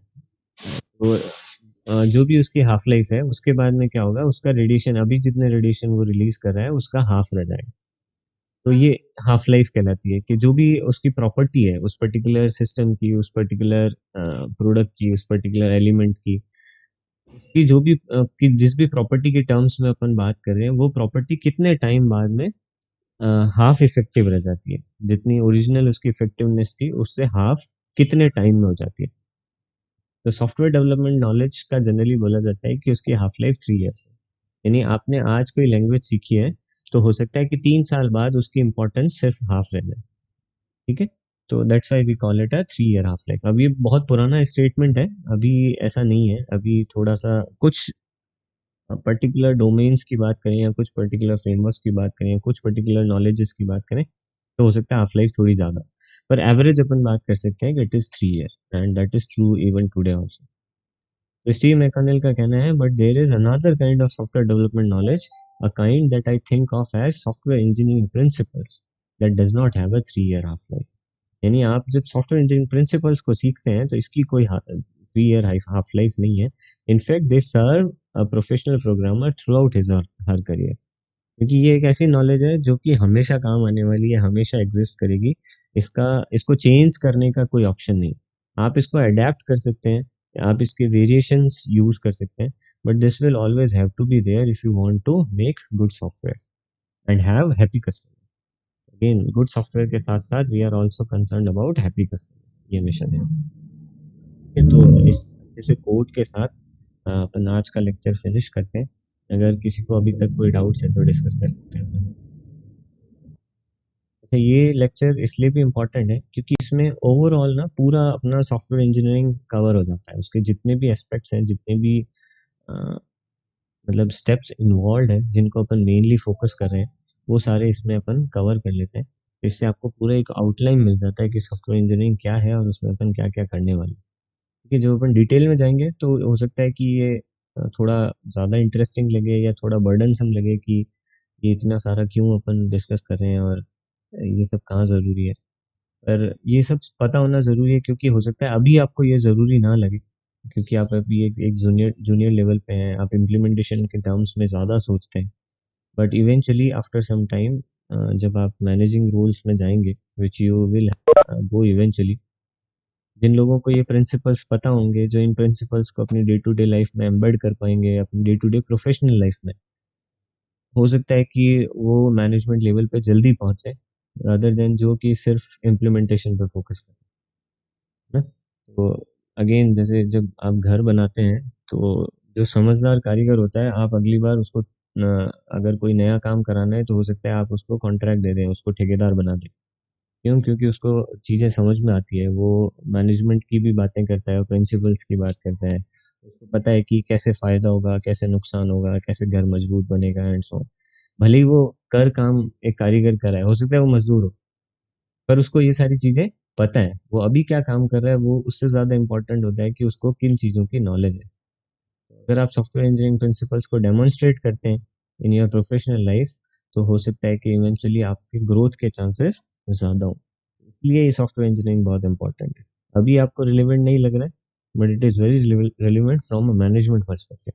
तो जो भी उसकी हाफ लाइफ है उसके बाद में क्या होगा, उसका रेडिएशन, अभी जितने रेडिएशन वो रिलीज कर रहा है उसका हाफ रह जाएगा। तो ये हाफ लाइफ कहलाती है कि जो भी उसकी प्रॉपर्टी है उस पर्टिकुलर सिस्टम की, उस पर्टिकुलर प्रोडक्ट की, उस पर्टिकुलर एलिमेंट की, उसकी जो भी कि जिस भी प्रॉपर्टी के टर्म्स में अपन बात कर रहे हैं, वो प्रॉपर्टी कितने टाइम बाद में हाफ इफेक्टिव रह जाती है, जितनी ओरिजिनल उसकी इफेक्टिवनेस थी उससे हाफ कितने टाइम में हो जाती है। तो सॉफ्टवेयर डेवलपमेंट नॉलेज का जनरली बोला जाता है कि उसकी हाफ लाइफ 3 इयर्स है। यानी आपने आज कोई लैंग्वेज सीखी है, तो हो सकता है कि 3 साल बाद उसकी इंपॉर्टेंस सिर्फ हाफ रह जाए। ठीक है। तो that's why we call it a 3 year half life. अब ये बहुत पुराना स्टेटमेंट है, अभी ऐसा नहीं है। अभी थोड़ा सा कुछ पर्टिकुलर डोमेन्स की बात करें, या कुछ पर्टिकुलर फ्रेमवर्क्स की बात करें, या कुछ पर्टिकुलर नॉलेजेस की बात करें, तो हो सकता है हाफ लाइफ थोड़ी ज़्यादा, पर एवरेज अपन बात कर सकते हैं कि it is 3 year, and that is true even today also. तो स्टीव मैकनेल का कहना है, but there is another kind of software development knowledge, a kind that I think of as software engineering principles that does not have a 3 year half life. यानी आप जब software engineering principles को सीखते हैं तो इसकी कोई 3 ईयर हाफ लाइफ नहीं है। In fact they serve a professional programmer throughout his और हर करियर, क्योंकि ये एक ऐसी नॉलेज है जो कि हमेशा काम आने वाली है, हमेशा एग्जिस्ट करेगी। इसका इसको चेंज करने का कोई ऑप्शन नहीं। आप इसको अडेप्ट कर सकते हैं, आप इसके वेरिएशंस यूज कर सकते हैं, but this will always have to be there if you want to make good software and have happy customer. Again, good software के साथ साथ we are also concern about happy customer, ये mission है। ठीक है, तो इस अच्छे से कोड के साथ अपन आज का लेक्चर फिनिश करते हैं। अगर किसी को अभी तक कोई डाउट्स है तो डिस्कस कर सकते हैं अपन। अच्छा, ये लेक्चर इसलिए भी इम्पोर्टेंट है क्योंकि इसमें ओवरऑल ना पूरा अपना सॉफ्टवेयर इंजीनियरिंग कवर हो जाता है। उसके जितने भी एस्पेक्ट्स हैं, जितने भी अ, मतलब स्टेप्स इन्वॉल्व हैं, जिनको अपन मेनली फोकस कर रहे हैं, वो सारे इसमें अपन कवर कर लेते हैं। तो इससे आपको पूरा एक आउटलाइन मिल जाता है कि सॉफ्टवेयर इंजीनियरिंग क्या है और उसमें अपन क्या क्या करने वाले हैं। क्योंकि जब अपन डिटेल में जाएंगे तो हो सकता है कि ये थोड़ा ज़्यादा इंटरेस्टिंग लगे या थोड़ा बर्डनसम लगे कि ये इतना सारा क्यों अपन डिस्कस कर रहे हैं, और ये सब कहाँ ज़रूरी है। पर ये सब पता होना ज़रूरी है क्योंकि हो सकता है अभी आपको ये ज़रूरी ना लगे, क्योंकि आप अभी एक जूनियर जूनियर लेवल पे हैं, आप इम्प्लीमेंटेशन के टर्म्स में ज़्यादा सोचते हैं। But eventually after some time जब आप मैनेजिंग रोल्स में जाएँगे, which you will go eventually, जिन लोगों को ये प्रिंसिपल्स पता होंगे, जो इन प्रिंसिपल्स को अपनी डे टू डे लाइफ में एम्बेड कर पाएँगे, अपनी day to day professional life में, हो सकता है कि वो मैनेजमेंट लेवल पे जल्दी पहुँचे, रादर देन जो कि सिर्फ़ इम्प्लीमेंटेशन पे फ़ोकस करें, है ना? तो अगेन जैसे जब आप घर बनाते हैं, तो जो समझदार कारीगर होता है, आप अगली बार उसको अगर कोई नया काम कराना है, तो हो सकता है आप उसको कॉन्ट्रैक्ट दे दें, उसको ठेकेदार बना दें। क्यों? क्योंकि उसको चीज़ें समझ में आती है, वो मैनेजमेंट की भी बातें करता है, प्रिंसिपल्स की बात करता है। उसको पता है कि कैसे फ़ायदा होगा, कैसे नुकसान होगा, कैसे घर मजबूत बनेगा एंड सो ऑन। भले ही वो कर काम एक कारीगर कर रहा है, हो सकता है वो मज़दूर हो, पर उसको ये सारी चीज़ें पता है। वो अभी क्या काम कर रहा है, वो उससे ज़्यादा इम्पोर्टेंट होता है कि उसको किन चीज़ों की नॉलेज है। अगर आप सॉफ्टवेयर इंजीनियरिंग प्रिंसिपल्स को डेमोंस्ट्रेट करते हैं इन योर प्रोफेशनल लाइफ, तो हो सकता है कि इवेंचुअली आपके ग्रोथ के चांसेस ज़्यादा हों। इसलिए ये सॉफ्टवेयर इंजीनियरिंग बहुत इम्पोर्टेंट है। अभी आपको रिलेवेंट नहीं लग रहा है, but it is very relevant from a management perspective.